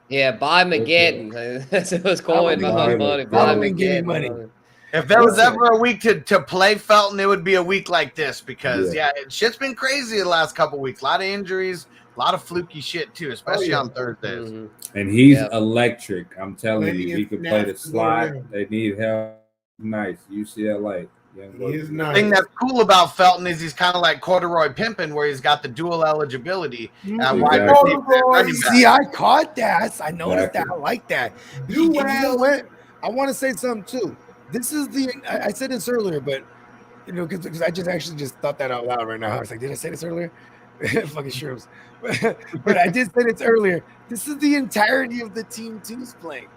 Yeah, buy Mageddon. That's what it's called. Buy Mageddon. If there was ever a week to play Felton, it would be a week like this because shit's been crazy the last couple weeks. A lot of injuries, a lot of fluky shit too, especially on Thursdays. Mm-hmm. And he's electric. I'm telling you, he can play the slide. They need help. Nice UCLA. The thing that's cool about Felton is he's kind of like Corduroy Pimpin, where he's got the dual eligibility. See, I caught that. I noticed that. I like that. You know what? I want to say something too. This is I said this earlier, but because I just thought that out loud right now. I was like, did I say this earlier? Fucking shrooms. But I did say this earlier. This is the entirety of the Team 2's playing.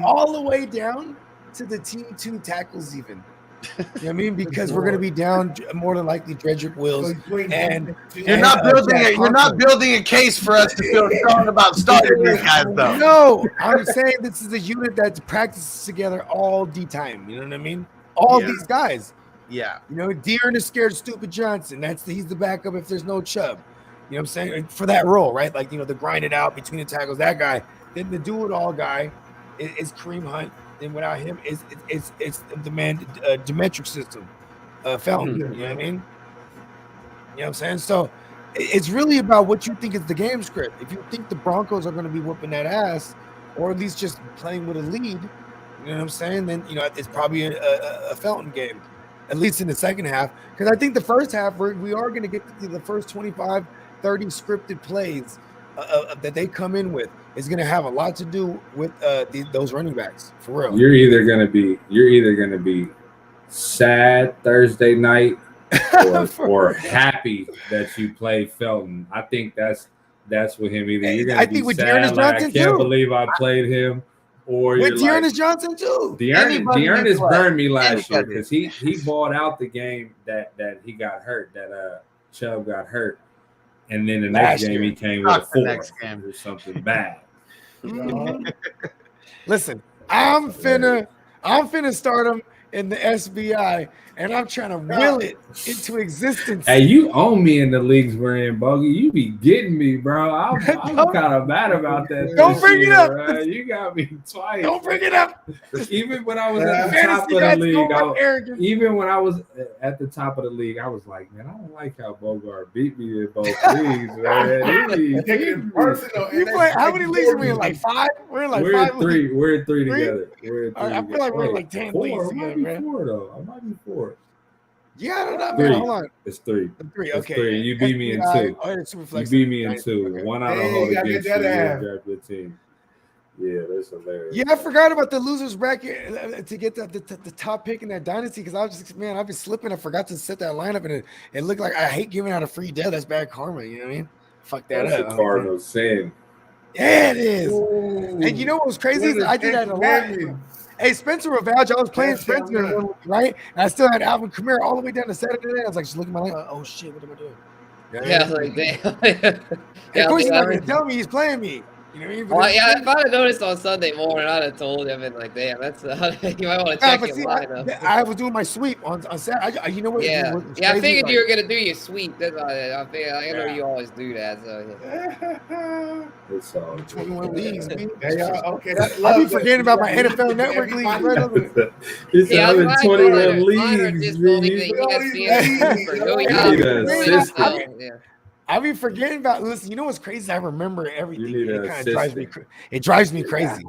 All the way down to the Team 2 tackles even. You know what I mean? Because we're going to be down more than likely Dredrick Wills. And you're not building a case for us to feel strong about starting these guys, though. No, I'm saying this is a unit that practices together all the time. You know what I mean? All these guys. Yeah. De'Aaron is scared of Stupid Johnson. He's the backup if there's no Chubb. You know what I'm saying? For that role, right? Like, the grind it out between the tackles, that guy. Then the do-it-all guy is Kareem Hunt. And without him, it's the man Demetric system, Felton. You know what I mean? You know what I'm saying? So it's really about what you think is the game script. If you think the Broncos are going to be whooping that ass, or at least just playing with a lead, you know what I'm saying? Then it's probably a Felton game, at least in the second half. Because I think the first half we are going to get to the first 25, 30 scripted plays that they come in with. Is going to have a lot to do with those running backs for real. You're either going to be sad Thursday night or happy that you played Felton. I think that's with him. Either you're going to be sad, like, I can't believe I played him, or with Dearness Johnson too. Dearness burned me last year because he balled out the game that he got hurt, that Chubb got hurt. And then the next Last game year. he came with a Not the 4 next game. or something bad. Listen, I'm finna start him in the SBI, and I'm trying to will it into existence. Hey, you own me in the leagues we're in, Bogey. You be getting me, bro. I'm kind of mad about that. Don't this bring it year, up. Right? You got me twice. Don't bring it up. Even when I was at the top Fantasy of the guys league, don't want arrogance. even when I was at the top of the league, I was like, man, I don't like how Bogard beat me in both leagues, man. Take it personal. We play, how many leagues are we in? Like 5? We're in like We're 5 in 3. leagues. We're in 3 Three? together. We're in 3 I feel like we're in like 10 4. leagues It might together, be man. 4 though. I might be 4. Yeah, I don't know, 3. man. Hold on. It's 3. 3, It's okay. 3. You beat me in 2. Oh, it's super You flex. beat me in Nice. 2. Okay. One out of Hey, hold you gotta against get you. that You ass. draft your team. Yeah, that's hilarious. Yeah, I forgot about the losers bracket to get the top pick in that dynasty because I was just, man, I've been slipping. I forgot to set that lineup, and it looked like I hate giving out a free dev. That's bad karma. You know what I mean? Fuck that That's up. the Cardinals sin. Yeah, it is. Ooh. And you know what was crazy? What are I did that a lot. Hey, Spencer will vouch. I was playing Yes, Spencer, yeah. right? And I still had Alvin Kamara all the way down to Saturday night. I was like, just looking at my line, oh shit, what am I doing? Yeah, I was like, damn. Of course, he's not I gonna tell me he's playing me. You know what I mean? But well, it's- yeah, if I'd have noticed on Sunday morning, I'd have told him and like, damn, that's you might want to Nah, check but your see, lineup. I was doing my sweep on Saturday. You know what? Yeah, What's yeah. I crazy? figured Like, you were gonna do your sweep. That's all. I figured. I know Yeah. you always do that. So yeah. It's all 21 leagues, man. Hey, y'all, okay, that's I be love. forgetting about my NFL Network league, bro. It's Yeah, only mine 21 are leagues. just man. only the You- ESPN for no You y'all. need an assistant. Yeah. I be forgetting about. Listen, you know what's crazy? I remember everything. You need It an kind of drives me. assistant. It drives me crazy.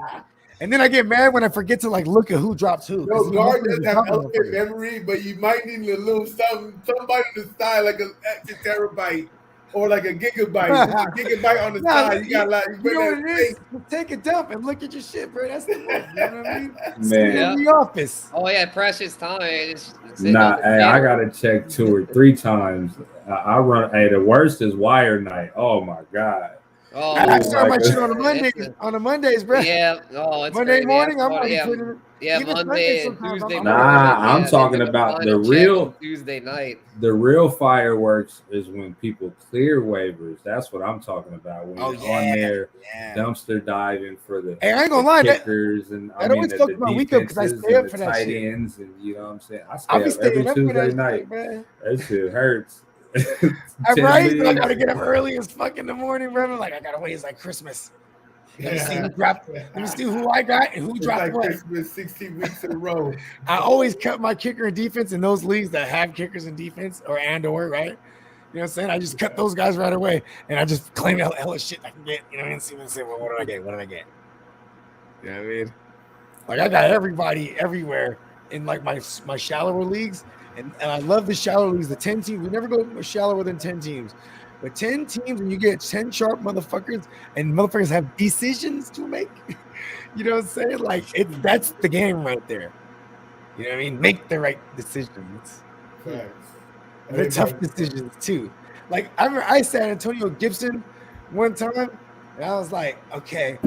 And then I get mad when I forget to like look at who drops who. 'cause No, you guard know doesn't who's have dropping elephant motherfuckers. memory, but you might need a little somebody on the side, like an extra terabyte or like a gigabyte. A gigabyte on the Nah, side. You got like You know what it is? Just take a dump and look at your shit, bro. That's the move. You know what I mean? Man. In the office. Oh yeah, precious time. It's sitting Nah, on the hey, I table. gotta check 2 or 3 times. I run. Hey, the worst is wire night. Oh my god. Oh, I start my like shit a- on the Mondays. On the Mondays, bro. yeah. Oh, it's Monday crazy. morning, That's I'm what- already yeah, putting it. yeah, even Monday Sunday and sometimes, Tuesday I'm- morning. Nah, yeah, I'm they talking took a about final the check real- on Tuesday night. The real fireworks is when people clear waivers. That's what I'm talking about. When Oh, you're yeah. on there Yeah. dumpster diving for the Hey, I ain't gonna lie, that kickers and that always fucks my week up 'cause I stay up for that tight shit. ends and you know what I'm saying. I stay I'll be up every staying up for Tuesday that night. shit, man. That shit hurts. I'm 10 right. So I leagues. gotta get up early as fuck in the morning, bro. Like I gotta wait. It's like Christmas. Let me see who dropped. Let me see who I got and who It's dropped like what. Christmas 16 weeks in a row. I always cut my kicker in defense in those leagues that have kickers in defense or right. You know what I'm saying? I just cut those guys right away and I just claim hella shit I can get. You know what I mean? See what I say. Well, what do I get? What did I get? You know what I mean? Like I got everybody everywhere in like my shallower leagues, and I love the shallow leagues. The 10 teams. We never go shallower than 10 teams. But 10 teams, and you get 10 sharp motherfuckers, and motherfuckers have decisions to make. You know what I'm saying? Like that's the game right there. You know what I mean? Make the right decisions. They're tough decisions too. Like I remember I sat Antonio Gibson one time, and I was like, okay,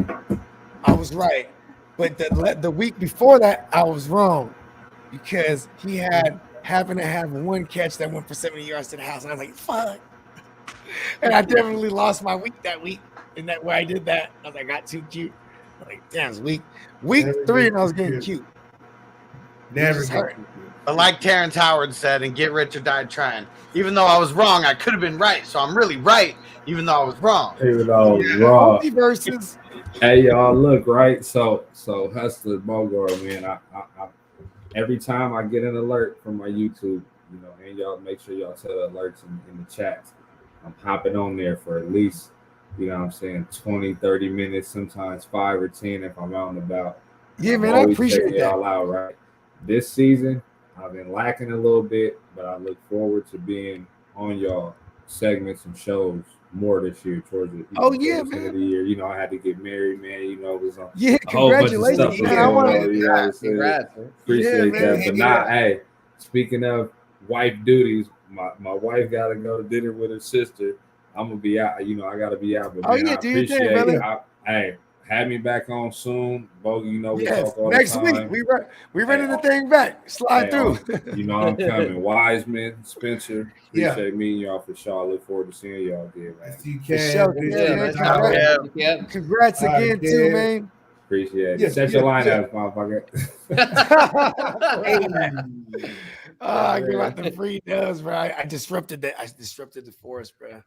I was right. But the week before that, I was wrong because he happened to have one catch that went for 70 yards to the house, and I was like, fuck. And I definitely lost my week that week. In that way I did that, I was like, I got too cute. I was like, damn, it's week 3, and I was getting cute. Never Just get hurt. But like Terrence Howard said, and get rich or die trying. Even though I was wrong, I could have been right. So I'm really right, even though I was wrong. Even though it's raw. Multiverses. Hey y'all, look right. So Hustler Bogard, man. I every time I get an alert from my YouTube, you know, and y'all make sure y'all tell the alerts in the chats. I'm hopping on there for at least, you know what I'm saying, 20, 30 minutes, sometimes 5 or 10 if I'm out and about. Yeah, I'm man, I always appreciate checking that. y'all out, right? This season, I've been lacking a little bit, but I look forward to being on y'all segments and shows more this year towards the Oh, yeah, end man. of the year. You know, I had to get married, man. You know, it was a Yeah, whole bunch of congratulations, stuff was man. I going want on. You know what I'm saying? Congrats, man. Appreciate Yeah, that. man. But nah, hey, speaking of wife duties, my wife got to go to dinner with her sister. I'm gonna be out. You know, I gotta be out. But Oh, man, yeah, I do your thing, appreciate brother. it. Hey, have me back on soon. Bogey, you know we Yes, talk all next the week time. we running the thing back. Slide through. You know I'm coming. Wiseman, Spencer. Yeah. Appreciate meeting y'all for sure. I look forward to seeing y'all again, man. You For sure. can. Yeah, man. Congrats All right, again, too, kid. man. Appreciate it. Yes, Set your yes, lineup, motherfucker. I give out the free dubs, bro. I disrupted the forest, bro.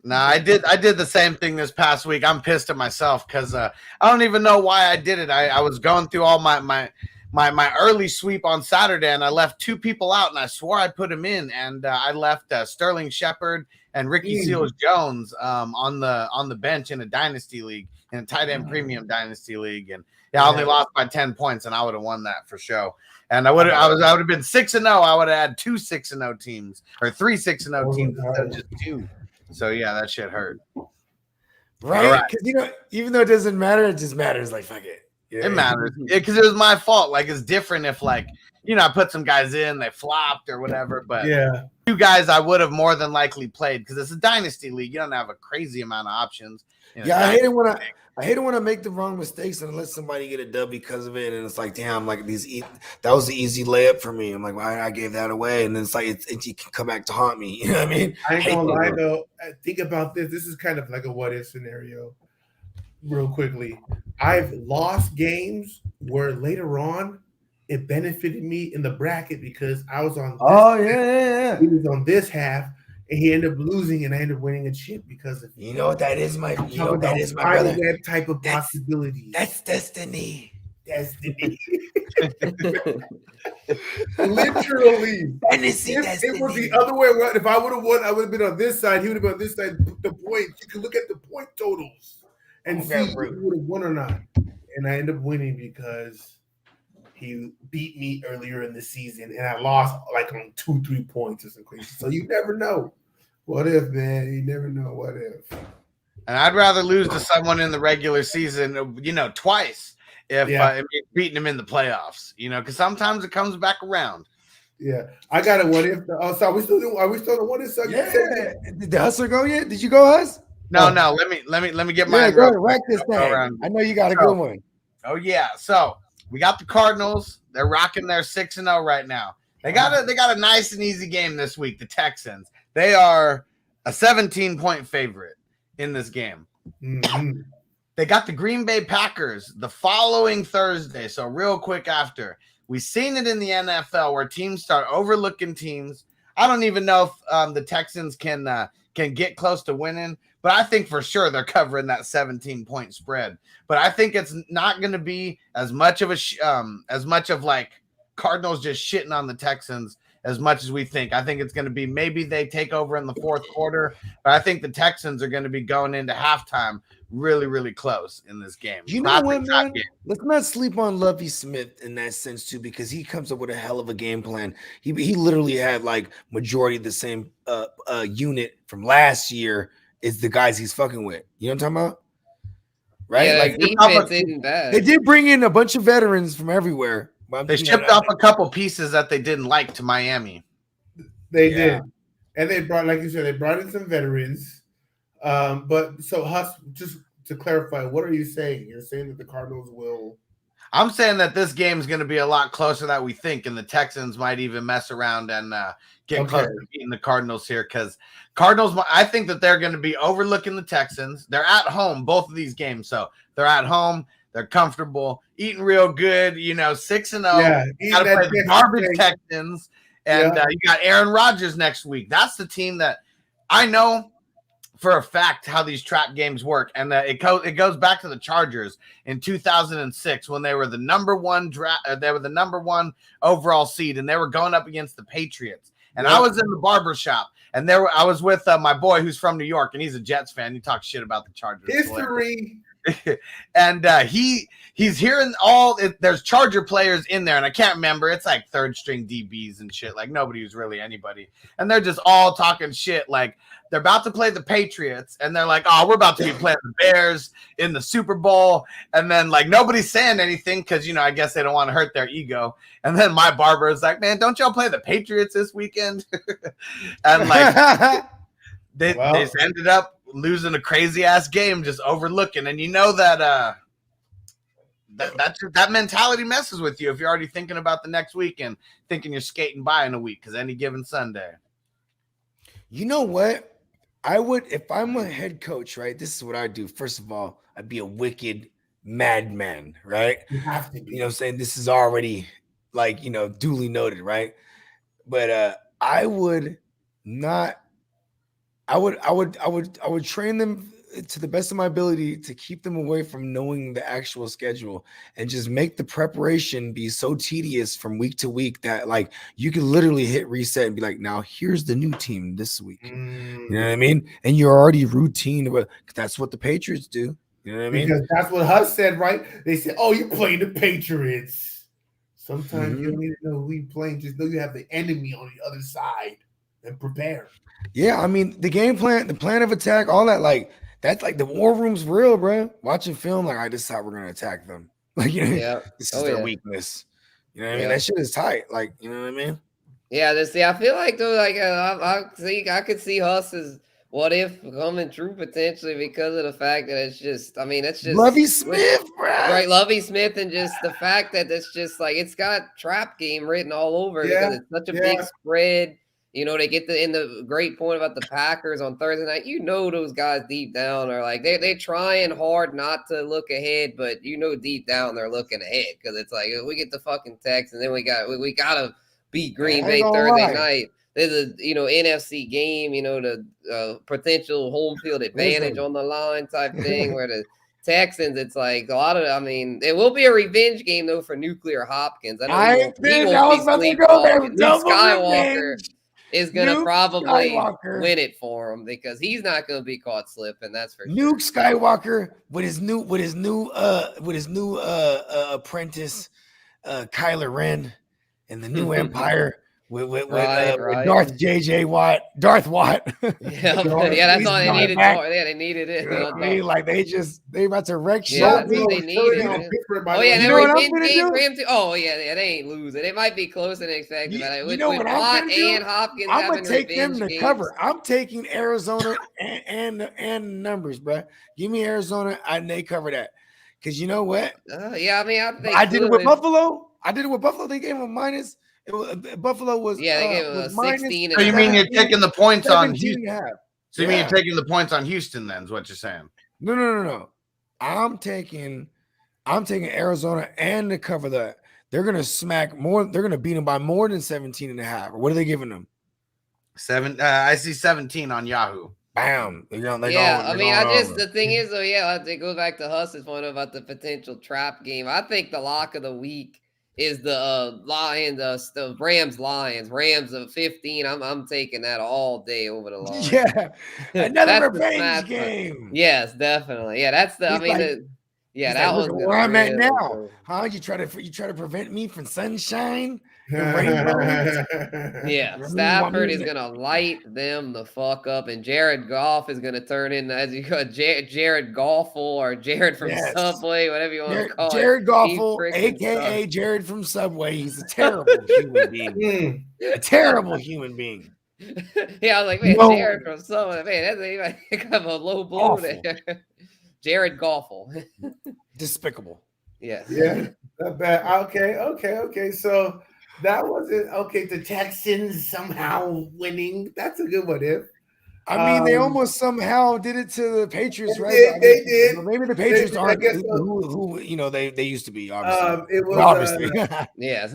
No, I did the same thing this past week. I'm pissed at myself because I don't even know why I did it. I was going through all my early sweep on Saturday, and I left 2 people out, and I swore I put them in, and I left Sterling Shepard and Ricky Seals Jones on the bench in a dynasty league, in a tight end premium dynasty league, and I only lost by 10 points, and I would have won that for sure. And I would have been 6-0. I would have had 2 6-0 teams or 3 6-0 teams instead of just 2. So yeah, that shit hurt. Right? Because even though it doesn't matter, it just matters. Like fuck it. Yeah. It matters because it was my fault. Like it's different if I put some guys in, they flopped or whatever. But 2 guys I would have more than likely played because it's a dynasty league. You don't have a crazy amount of options. I hate it when I make the wrong mistakes and let somebody get a dub because of it, and it's like, damn, like that was the easy layup for me. I'm like, why I gave that away, and then it's like it can come back to haunt me. You know what I mean? I ain't gonna lie though. Think about this. This is kind of like a what if scenario. Real quickly, I've lost games where later on it benefited me in the bracket because I was on. He was on this half. And he ended up losing, and I ended up winning a chip because of it. You know what that is, my brother. That type of possibility. That's destiny. Destiny. Literally. It was the other way around. If I would have won, I would have been on this side. He would have been on this side. The points. You can look at the point totals and see if he would have won or not. And I ended up winning because he beat me earlier in the season, and I lost like on 2-3 points or something crazy. So you never know. What if, man? You never know. What if? And I'd rather lose to someone in the regular season, twice if beating them in the playoffs. Because sometimes it comes back around. Yeah, I got a what if. So are we still the what if? Yeah. Did the hustler go yet? Did you go, Hus? No. Let me get mine. Go ahead, rack this thing. I know you got a good one. Oh yeah. So we got the Cardinals. They're rocking their 6-0 right now. They got a nice and easy game this week. The Texans. They are a 17-point favorite in this game. Mm-hmm. They got the Green Bay Packers the following Thursday. So real quick after. We've seen it in the NFL where teams start overlooking teams. I don't even know if the Texans can get close to winning, but I think for sure they're covering that 17-point spread. But I think it's not going to be as much of Cardinals just shitting on the Texans as much as we think. I think it's going to be maybe they take over in the fourth quarter, but I think the Texans are going to be going into halftime really, really close in this game. You know what, man? Let's not sleep on Lovie Smith in that sense too, because he comes up with a hell of a game plan. He literally had like majority of the same unit from last year is the guys he's fucking with. You know what I'm talking about? Right? Yeah, like defense isn't bad. They did bring in a bunch of veterans from everywhere. They shipped off a couple pieces that they didn't like to Miami. They did. And they brought, like you said, they brought in some veterans. But so Hus, just to clarify, what are you saying? You're saying that the Cardinals will. I'm saying that this game is going to be a lot closer than we think, and the Texans might even mess around and get close to beating the Cardinals here, because Cardinals, I think that they're going to be overlooking the Texans. They're at home, both of these games, so they're at home. They're comfortable, eating real good, 6-0. Yeah, got to play the garbage Texans, and you got Aaron Rodgers next week. That's the team that I know for a fact how these trap games work, and it goes back to the Chargers in 2006 when they were the number one overall seed, and they were going up against the Patriots. And I was in the barber shop, and I was with my boy who's from New York, and he's a Jets fan. He talks shit about the Chargers. History. And he's hearing there's Charger players in there, and I can't remember. It's like third string DBs and shit. Like nobody who's really anybody, and they're just all talking shit. Like they're about to play the Patriots, and they're like, "Oh, we're about to be playing the Bears in the Super Bowl," and then like nobody's saying anything because I guess they don't want to hurt their ego. And then my barber is like, "Man, don't y'all play the Patriots this weekend?" And like they ended up losing a crazy ass game, just overlooking. And that that mentality messes with you if you're already thinking about the next weekend, thinking you're skating by in a week because any given Sunday. You know what? I would, if I'm a head coach, right? This is what I do. First of all, I'd be a wicked madman, right? You have to be. You know what I'm saying? This is already like, duly noted, right? But I would train them to the best of my ability to keep them away from knowing the actual schedule and just make the preparation be so tedious from week to week that like you can literally hit reset and be like, now here's the new team this week. You know what I mean? And you're already routine. That's what the Patriots do. You know what I mean? Because that's what Huss said, right? They said, oh, you're playing the Patriots. Sometimes you don't need to know who you're playing. Just know you have the enemy on the other side and prepare. Yeah, I mean, the game plan, the plan of attack, all that, like, that's like the war room's real, bro. Watching film, like, all right, this is how we're going to attack them. Like, this is their weakness. You know what I mean? That shit is tight. Like, you know what I mean? Yeah, I feel like, though, like, I could see Huss's what if coming true potentially because of the fact that it's just Lovie Smith, bro. Right, Lovie Smith, and just the fact that it's just like it's got trap game written all over because it's such a big spread. They get in the great point about the Packers on Thursday night. Those guys deep down are like they're trying hard not to look ahead, but deep down they're looking ahead because it's like we get the fucking text and then we gotta beat Green Bay Thursday night. There's a NFC game, the potential home field advantage on the line type thing where the Texans, it's like a lot of, it will be a revenge game though for Nuclear Hopkins. He won't be sleepwalking. Luke Skywalker is going to probably win it for him because he's not going to be caught slipping. That's for sure. Luke Skywalker with his new apprentice, Kylo Ren, and the new Empire. With Darth J.J. Watt, Darth Watt. That's all they needed. Yeah, they needed it. Like they about to wreck shit. Yeah, they needed it. Oh yeah, they're revenge game for him too. Oh yeah, they ain't losing. They might be closer than expected. With Watt and Hopkins, I'm gonna take them to cover. I'm taking Arizona and numbers, bro. Give me Arizona, and they cover that. Because you know what? I did it with Buffalo. They gave them a minus. Buffalo was they gave him a 16. So you mean you're taking the points on Houston? So you mean you're taking the points on Houston? Then is what you're saying? No. I'm taking Arizona and to cover that. They're gonna smack more. They're gonna beat them by more than 17.5. Or what are they giving them? 7. I see 17 on Yahoo. Bam. The thing is though, it goes back to Huss's point about the potential trap game. I think the lock of the week is the the Rams of 15. I'm taking that all day over the Lions. Yeah, another revenge game. Yes, definitely. Yeah, that's the. That was where I'm at now. Huh? You try to prevent me from sunshine. Yeah, Stafford is gonna light them the fuck up, and Jared Goff is gonna turn into, as you call Jared Goffle or Jared from Subway, whatever you want to call Jared Goffle, aka Jared from Subway. He's a terrible human being. A terrible human being. Yeah, I was like, man, Jared from Subway, man, that's kind of a low blow there. Jared Goffle. Despicable. Yes. Yeah, not bad. Okay. So that wasn't okay. The Texans somehow winning. That's a good one. They almost somehow did it to the Patriots, right? They did. Maybe the Patriots aren't who they used to be. Obviously, it was obviously. Yes.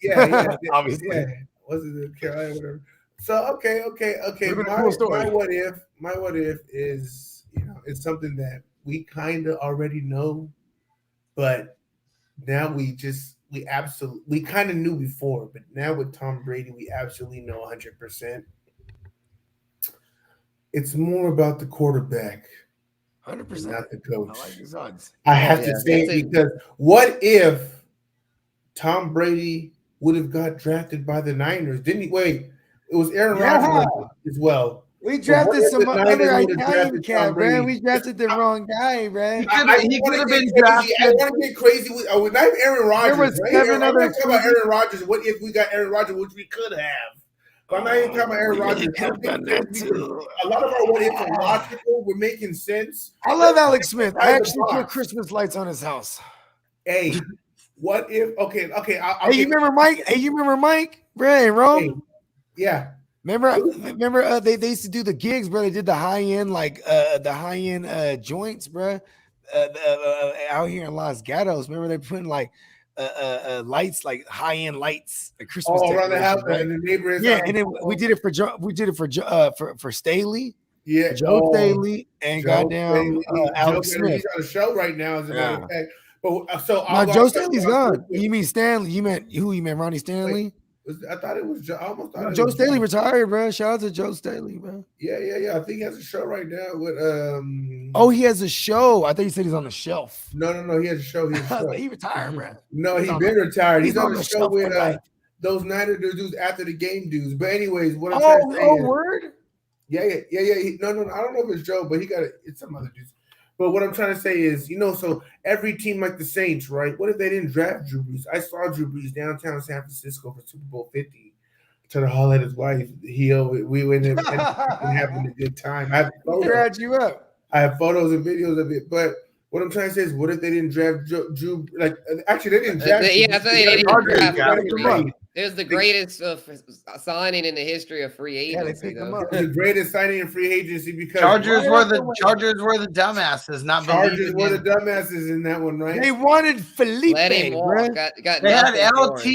Yeah. Obviously. Yeah. Wasn't it Carolina? Whatever. So okay. My what if is it's something that we kind of already know, but now we kind of knew before, but now with Tom Brady, we absolutely know 100%. It's more about the quarterback, 100%, not the coach. I like these odds. I have to say it because what if Tom Brady would have got drafted by the Niners? Didn't he? Wait, it was Aaron Rodgers as well. We drafted some other Italian cat, man. We drafted the wrong guy, man. He could have been drafted. I want to get crazy with not Aaron Rodgers. There was right? 7 other. I'm talking about Aaron Rodgers. What if we got Aaron Rodgers, which we could have? But I'm not even talking about Aaron Rodgers. A lot of our what ifs are logical. We're making sense. I love Alex Smith. I actually put Christmas lights on his house. Hey, what if? Okay. I'll Hey, you remember Mike? Hey, you remember Mike? Bro, Rome? Hey, yeah. Remember they used to do the gigs, bro. They did the high end joints, bro. Out here in Los Gatos. Remember they putting like lights, like high end lights, Christmas around the house, right? and the neighbors. Yeah, and then we did it for for Staley. Yeah, Joe Staley and Joe goddamn Staley. Alex Joe Smith. He's on a show right now, as a matter of fact. But so no, Joe Staley's gone. You mean Stanley? You meant who? You meant Ronnie Stanley? I thought it was Joe. I almost thought No, it Joe was Staley Joe. retired, bro. Shout out to Joe Staley, bro. Yeah. I think he has a show right now with Oh, he has a show. I thought you said he's on the shelf. No. He has a show. He retired, bro. No, he's been retired. He's on the show shelf with tonight. those Niner dudes after the game dudes. But anyways, what I'm trying to say is, word? Yeah. No. I don't know if it's Joe, but it's some other dudes. But what I'm trying to say is, so every team like the Saints, right? What if they didn't draft Drew Brees? I saw Drew Brees downtown San Francisco for Super Bowl 50. To holler at his wife. We went in and having a good time. I have photos and videos of it. But what I'm trying to say is, what if they didn't draft Drew? Like, actually, they didn't draft. I thought they didn't draft Drew. It was the greatest signing in the history of free agency. It was the greatest signing in free agency because Chargers were the dumbasses, not Chargers were the dumbasses in that one, right? They wanted Felipe. Let him walk. They had LT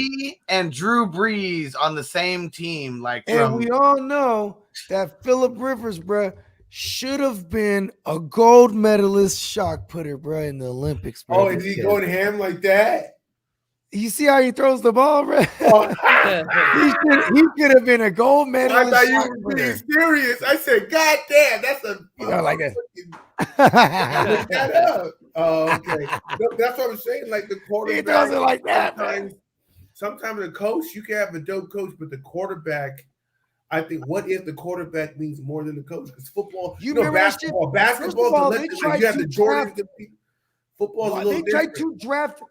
and Drew Brees on the same team, and we all know that Phillip Rivers, bro, should have been a gold medalist shot putter, bro, in the Olympics. Bro. Oh, is he going ham like that? You see how he throws the ball, bro? He could have been a gold medalist. I thought you were being serious. I said, God damn, that's a like that. Look that up. Oh, okay. That's what I'm saying. Like the quarterback. He throws it like that. Sometimes the coach, you can have a dope coach, but the quarterback, I think, what if the quarterback means more than the coach? Because football, basketball, they tried you have the Jordans. Football's a little different. They tried to draft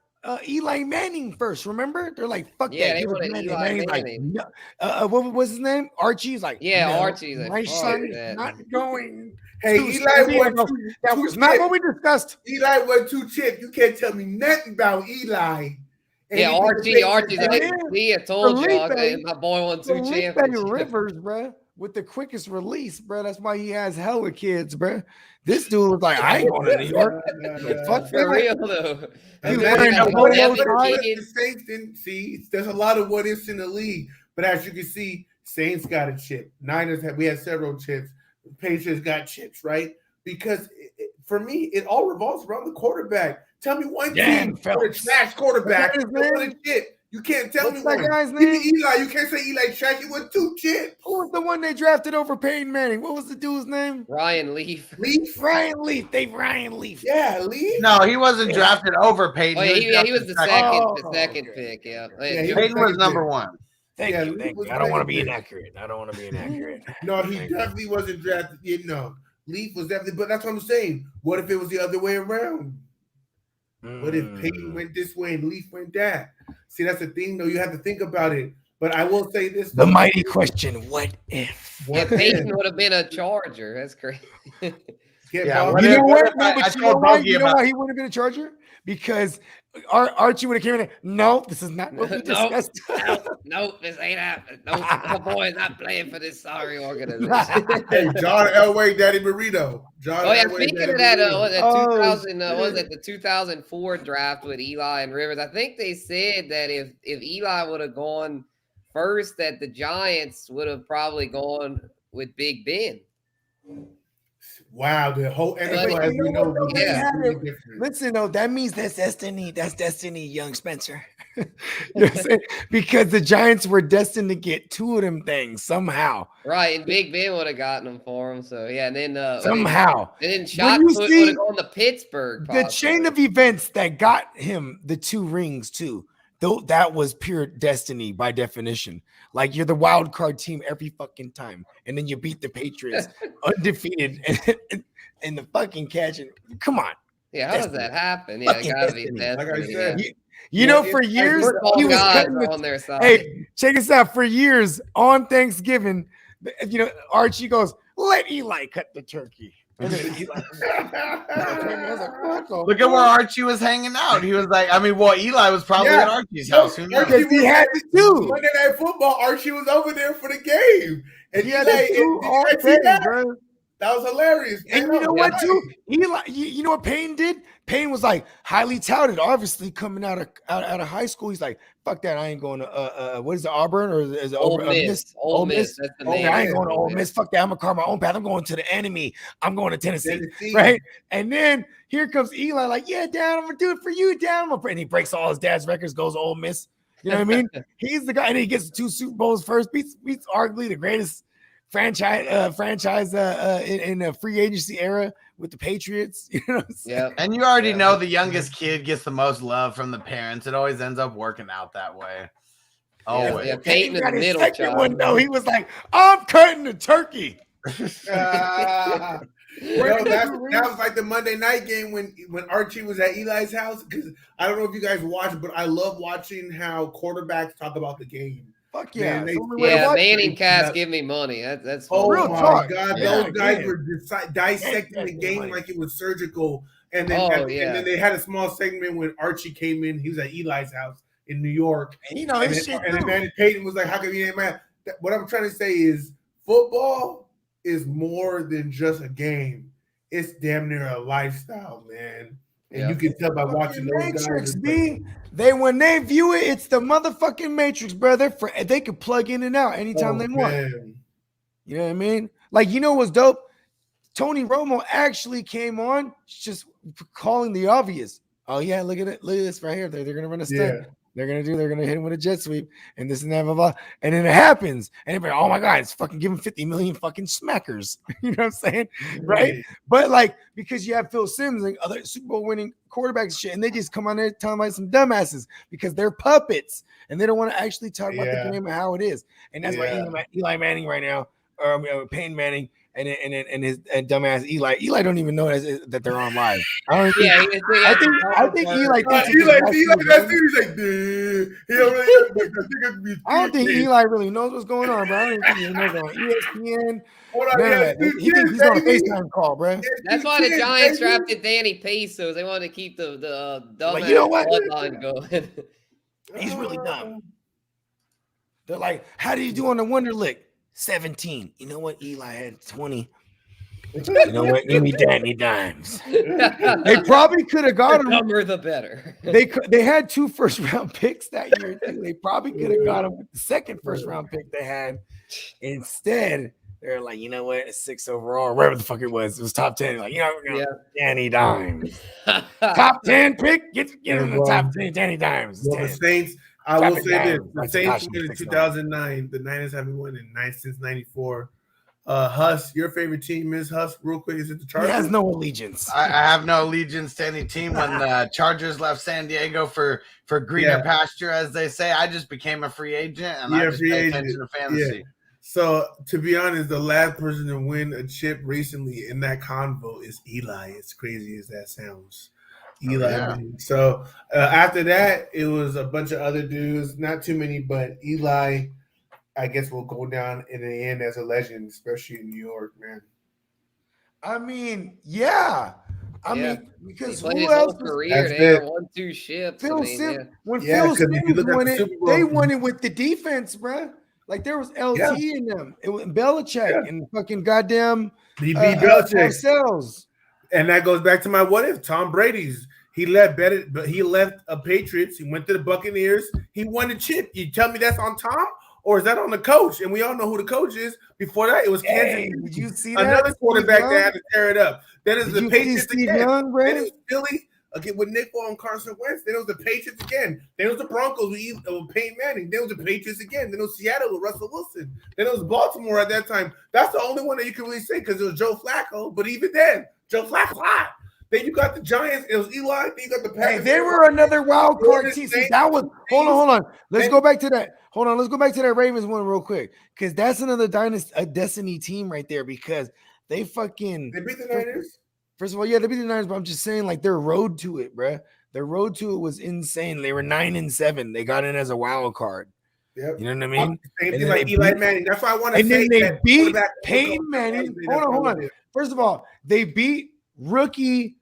Eli Manning first, remember? They're like, fuck that. They wanted Eli Manning. Like, what was his name? Archie's like, Archie's like, my son is not going. Hey, Eli went that was not what we discussed. Eli went 2 chips. You can't tell me nothing about Eli. And Archie's like, I told y'all, my boy won 2 championships. Rivers, bro, with the quickest release, bro. That's why he has hella kids, bro. This dude was like, I ain't going to New York. Fuck for real though. He see, there's a lot of what ifs in the league, but as you can see, Saints got a chip. Niners we had several chips. Patriots got chips, right? Because for me, it all revolves around the quarterback. Tell me one team with a trash quarterback with a chip. You can't tell me that one. guy's Give me name? Eli. You can't say Eli trash. He won 2 chips. Who was the one they drafted over Peyton Manning? What was the dude's name? Ryan Leaf. Ryan Leaf. Ryan Leaf. Yeah, Leaf. No, he wasn't drafted over Peyton. Oh, yeah, he was the second pick. Yeah, Peyton was number 1. Thank you. I don't want to be inaccurate. No, he definitely wasn't drafted. Leaf was definitely. But that's what I'm saying. What if it was the other way around? What if Peyton went this way and Leaf went that? See, that's the thing, though. You have to think about it. But I will say this. The mighty question, what if? Peyton would have been a Charger. That's crazy. You know what? You know why he wouldn't have been a Charger? Because Archie would have came in. No, this is not what we discussed. No, this ain't happening. No, my boy is not playing for this sorry organization. Hey, John Elway, Daddy Burrito. Speaking of that, was it the 2004 draft with Eli and Rivers? I think they said that if Eli would have gone first, that the Giants would have probably gone with Big Ben. Wow, the whole NFL, as we know, listen, though, that means that's destiny. That's destiny, young Spencer. You know what I'm saying? Because the Giants were destined to get 2 of them things somehow. Right, and Big Ben would have gotten them for him. So yeah, and then somehow, and then Shot would have gone to Pittsburgh. Possibly. The chain of events that got him the 2 rings too. Though that was pure destiny by definition. Like you're the wild card team every fucking time, and then you beat the Patriots undefeated and the fucking catching. Come on. Yeah, how does that happen? Yeah, it gotta be destiny. Like I said, you know, for years he was cutting on their side. Hey, check this out. For years on Thanksgiving, Archie goes, "Let Eli cut the turkey." And then Eli, I was like, what the Look at where Archie was hanging out. He was like, I mean, well, Eli was probably Yeah. at Archie's house. Who knows? Archie he had to do. Monday Night Football. Archie was over there for the game, and He had Eli, to do did all you guys see day, that? bro. That was hilarious. And man. you know what, too? Eli, you know what Payne did? Payne was like highly touted, obviously coming out of high school. He's like, fuck that, I ain't going to what is it, Auburn or is it Ole Miss? Ole Miss. That's the name. I ain't going to Ole Miss. Fuck that, I'm gonna carve my own path. I'm going to the enemy. I'm going to Tennessee. Right? And then here comes Eli, like, yeah, Dad, I'm gonna do it for you, Dad. And he breaks all his dad's records, goes to Ole Miss. You know what I mean? He's the guy, and he gets 2 Super Bowls first, beats arguably the greatest franchise in a free agency era with the Patriots. You know what I'm saying? Yeah. And you already know the youngest kid gets the most love from the parents. It always ends up working out that way. Always. Yeah, Peyton in the middle child. One, no, he was like, I'm cutting the turkey. That was like the Monday night game when Archie was at Eli's house. Because I don't know if you guys watch, but I love watching how quarterbacks talk about the game. Fuck yeah. Man, Manning cast give me money. That's oh real my talk. God, Yeah, those guys were dissecting the game like it was surgical. And then, and then they had a small segment when Archie came in. He was at Eli's house in New York. And you know his shit. And then Manny Payton was like, how come you ain't mad? What I'm trying to say is football is more than just a game. It's damn near a lifestyle, man. And you can tell by watching those Matrix, guys. B. When they view it, it's the motherfucking Matrix, brother. They could plug in and out anytime they want. Man. You know what I mean? Like, you know what's dope? Tony Romo actually came on just calling the obvious. Oh yeah, look at it. Look at this right here. They're gonna run a stunt. Yeah. They're gonna hit him with a jet sweep and this and that, blah, blah. And then it happens. And everybody, oh my God, it's fucking giving 50 million fucking smackers. You know what I'm saying? Right? But like, because you have Phil Simms and other Super Bowl winning quarterbacks and shit, and they just come on there talking about some dumbasses because they're puppets and they don't want to actually talk about the game and how it is. And that's why Eli Manning right now, or Peyton Manning, and his dumbass Eli. Eli don't even know that they're on live. I think Eli thinks He's like, I don't think Eli really knows what's going on, bro. I don't think he knows on ESPN. He thinks he's on a FaceTime call, bro. That's why the Giants drafted Danny Pesos. They wanted to keep the dumbass bloodline going. He's really dumb. They're like, how do you do on the Wonder Lick? 17. You know what? Eli had 20. You know what? Give me Danny Dimes. They probably could have got him. The dumber, the better. They had 2 first-round picks that year too. They probably could have got him with the second first-round pick they had. Instead, they're like, you know what? It's 6 overall, wherever the fuck it was. It was top 10. Like, Danny Dimes. Top 10 pick. Get in the top 10. Danny Dimes. Well, the Saints. I will say this: the Saints won in 2009. The Niners haven't won since '94. Huss, your favorite team is Huss. Real quick, is it the Chargers? He has no allegiance. I have no allegiance to any team. When the Chargers left San Diego for greener pasture, as they say, I just became a free agent and I just pay attention to fantasy. Yeah. So, to be honest, the last person to win a chip recently in that convo is Eli. As crazy as that sounds. Eli. Yeah. So after that, it was a bunch of other dudes, not too many, but Eli, I guess, will go down in the end as a legend, especially in New York, man. I mean, yeah. I mean, because he played who his else? whole career, they were 1-2 ships. Phil Simms, when Yeah, Phil 'cause if you Simms look at won the it, Super Bowl- they won it with the defense, bro. Like there was LT in them. It was Belichick and fucking goddamn He beat Belichick. Parcells. And that goes back to my what if. Tom Brady's. He left a Patriots. He went to the Buccaneers. He won the chip. You tell me that's on Tom or is that on the coach? And we all know who the coach is. Before that, it was Kansas. Did you see that? Another quarterback that had to tear it up. Then it's Did the you see Patriots Steve again. Young, bro? Then it was Philly again with Nick Foles and Carson Wentz. Then it was the Patriots again. Then it was the Broncos with Peyton Manning. Then it was the Patriots again. Then it was Seattle with Russell Wilson. Then it was Baltimore at that time. That's the only one that you can really say because it was Joe Flacco. But even then, Joe Flacco hot. Then you got the Giants. It was Eli. Then you got the Packers. Hey, they were another wild card team. See, that was hold on. Let's go back to that. Hold on, let's go back to that Ravens one real quick. Because that's another destiny team right there. Because they beat the Niners. First of all, yeah, they beat the Niners, but I'm just saying, like, their road to it, bruh. Their road to it was insane. They were 9-7. They got in as a wild card. Yep. You know what I mean? Same And thing then like they Eli beat- Manning. That's why I want to And say then they that beat quarterback- Peyton Manning. That's Hold on. First of all, they beat rookie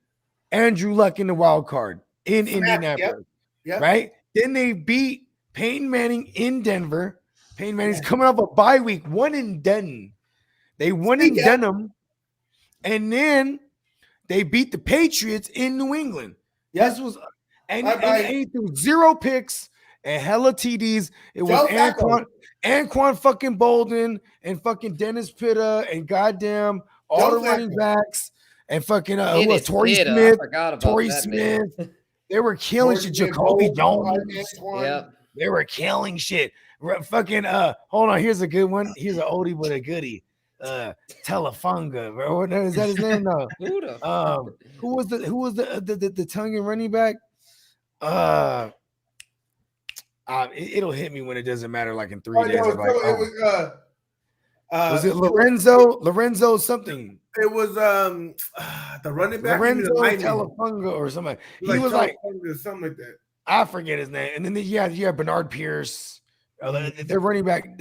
Andrew Luck in the wild card in Indianapolis. Yep. Right? Then they beat Peyton Manning in Denver. Peyton Manning's coming off a bye week, one in Denton. They won in Denham, and then they beat the Patriots in New England. This was and he threw 0 picks and hella TDs. It was Anquan fucking Bolden and fucking Dennis Pitta and goddamn all the running backs and fucking who was Torrey Smith. Torrey Smith. They were killing shit. Jacoby Jones. Yep. They were killing shit. Fucking hold on. Here's a good one. Here's an oldie but a goodie. Telefunga, bro. Is that his name? No. Who was the Tongan running back? It'll hit me when it doesn't matter. Like in 3 days. Was it Lorenzo something? It was the running back Lorenzo Telefunga or something. He was like something like that. I forget his name. And then you had Bernard Pierce. Their running back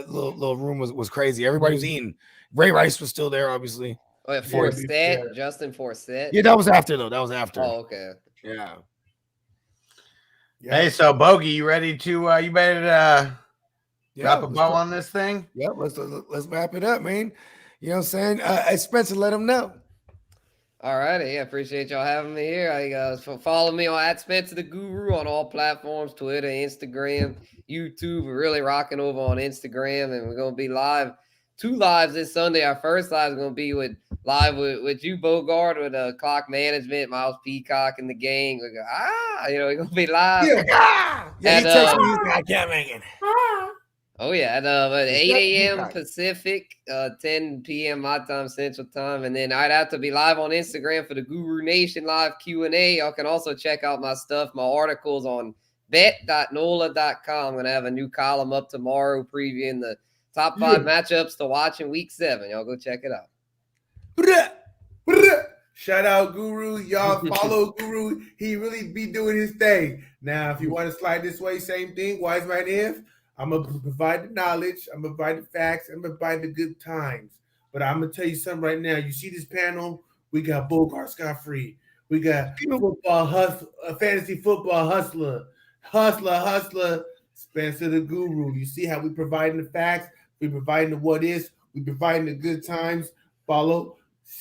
little room was crazy. Everybody was eating. Ray Rice was still there, obviously. Oh, yeah, Forsett, Justin Forsett. Yeah, that was after though. That was after. Oh, okay. Yeah. Hey, so Bogey, you ready to drop a bow on this thing? Yep, let's wrap it up, man. You know what I'm saying? Spencer, let them know. All righty. Yeah, appreciate y'all having me here. Follow me on @SpencerTheGuru on all platforms, Twitter, Instagram, YouTube. We're really rocking over on Instagram, and we're gonna be live. 2 lives this Sunday. Our first live is gonna be live with you, Bogard, with Clock Management, Miles Peacock, and the gang. We're gonna be live. Yeah, he texted me. I can't make it. Oh yeah, at 8 a.m. Pacific, 10 p.m. my time, Central Time, and then I'd have to be live on Instagram for the Guru Nation live Q&A. Y'all can also check out my stuff, my articles on bet.nola.com. I'm gonna have a new column up tomorrow previewing the top 5 matchups to watch in Week 7. Y'all go check it out. Shout out Guru. Y'all follow Guru. He really be doing his thing. Now, if you want to slide this way, same thing. Wise man if. I'm going to provide the knowledge. I'm going to provide the facts. I'm going to provide the good times. But I'm going to tell you something right now. You see this panel? We got Bogard Scott-Free. We got fantasy football hustler, Spencer the Guru. You see how we providing the facts? We providing the what is. We providing the good times. Follow.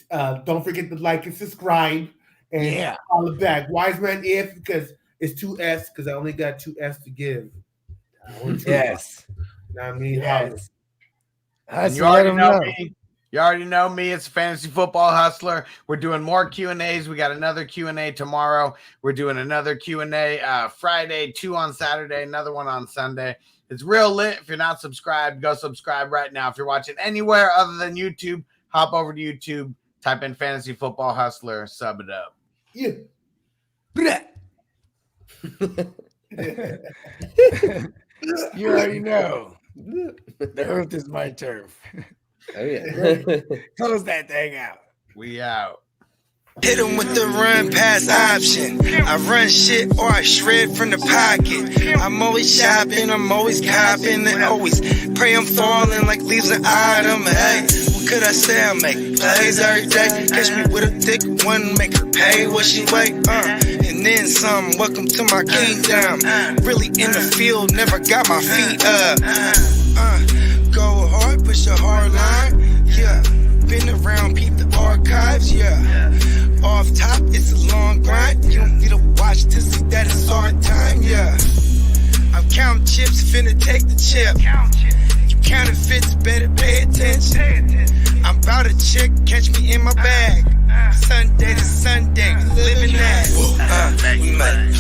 Don't forget to like and subscribe. And follow back. Wise man if, because it's 2 S, because I only got 2 S to give. Yes. I mean, yes. You already know me. You already know me. It's Fantasy Football Hustler. We're doing more Q&As. We got another Q&A tomorrow. We're doing another Q&A Friday, 2 on Saturday, another one on Sunday. It's real lit. If you're not subscribed, go subscribe right now. If you're watching anywhere other than YouTube, hop over to YouTube, type in Fantasy Football Hustler, sub it up. Yeah. You already know. The earth is my turf. Oh, yeah. Close that thing out. We out. Hit him with the run pass option. I run shit or I shred from the pocket. I'm always shopping, I'm always copping, and always pray I'm falling like leaves an item. Hey, what could I say? I make plays every day. Catch me with a thick one, make her pay what she weigh. And then some. Welcome to my kingdom. Really in the field, never got my feet up. Go hard, push a hard line. Yeah, been around, peep the archives. Yeah. Off top, it's a long grind. You don't need to watch to see that it's hard time, yeah. I'm counting chips, finna take the chip. You counterfeits, better pay attention. I'm about to check, catch me in my bag. Sunday to Sunday, living that. We might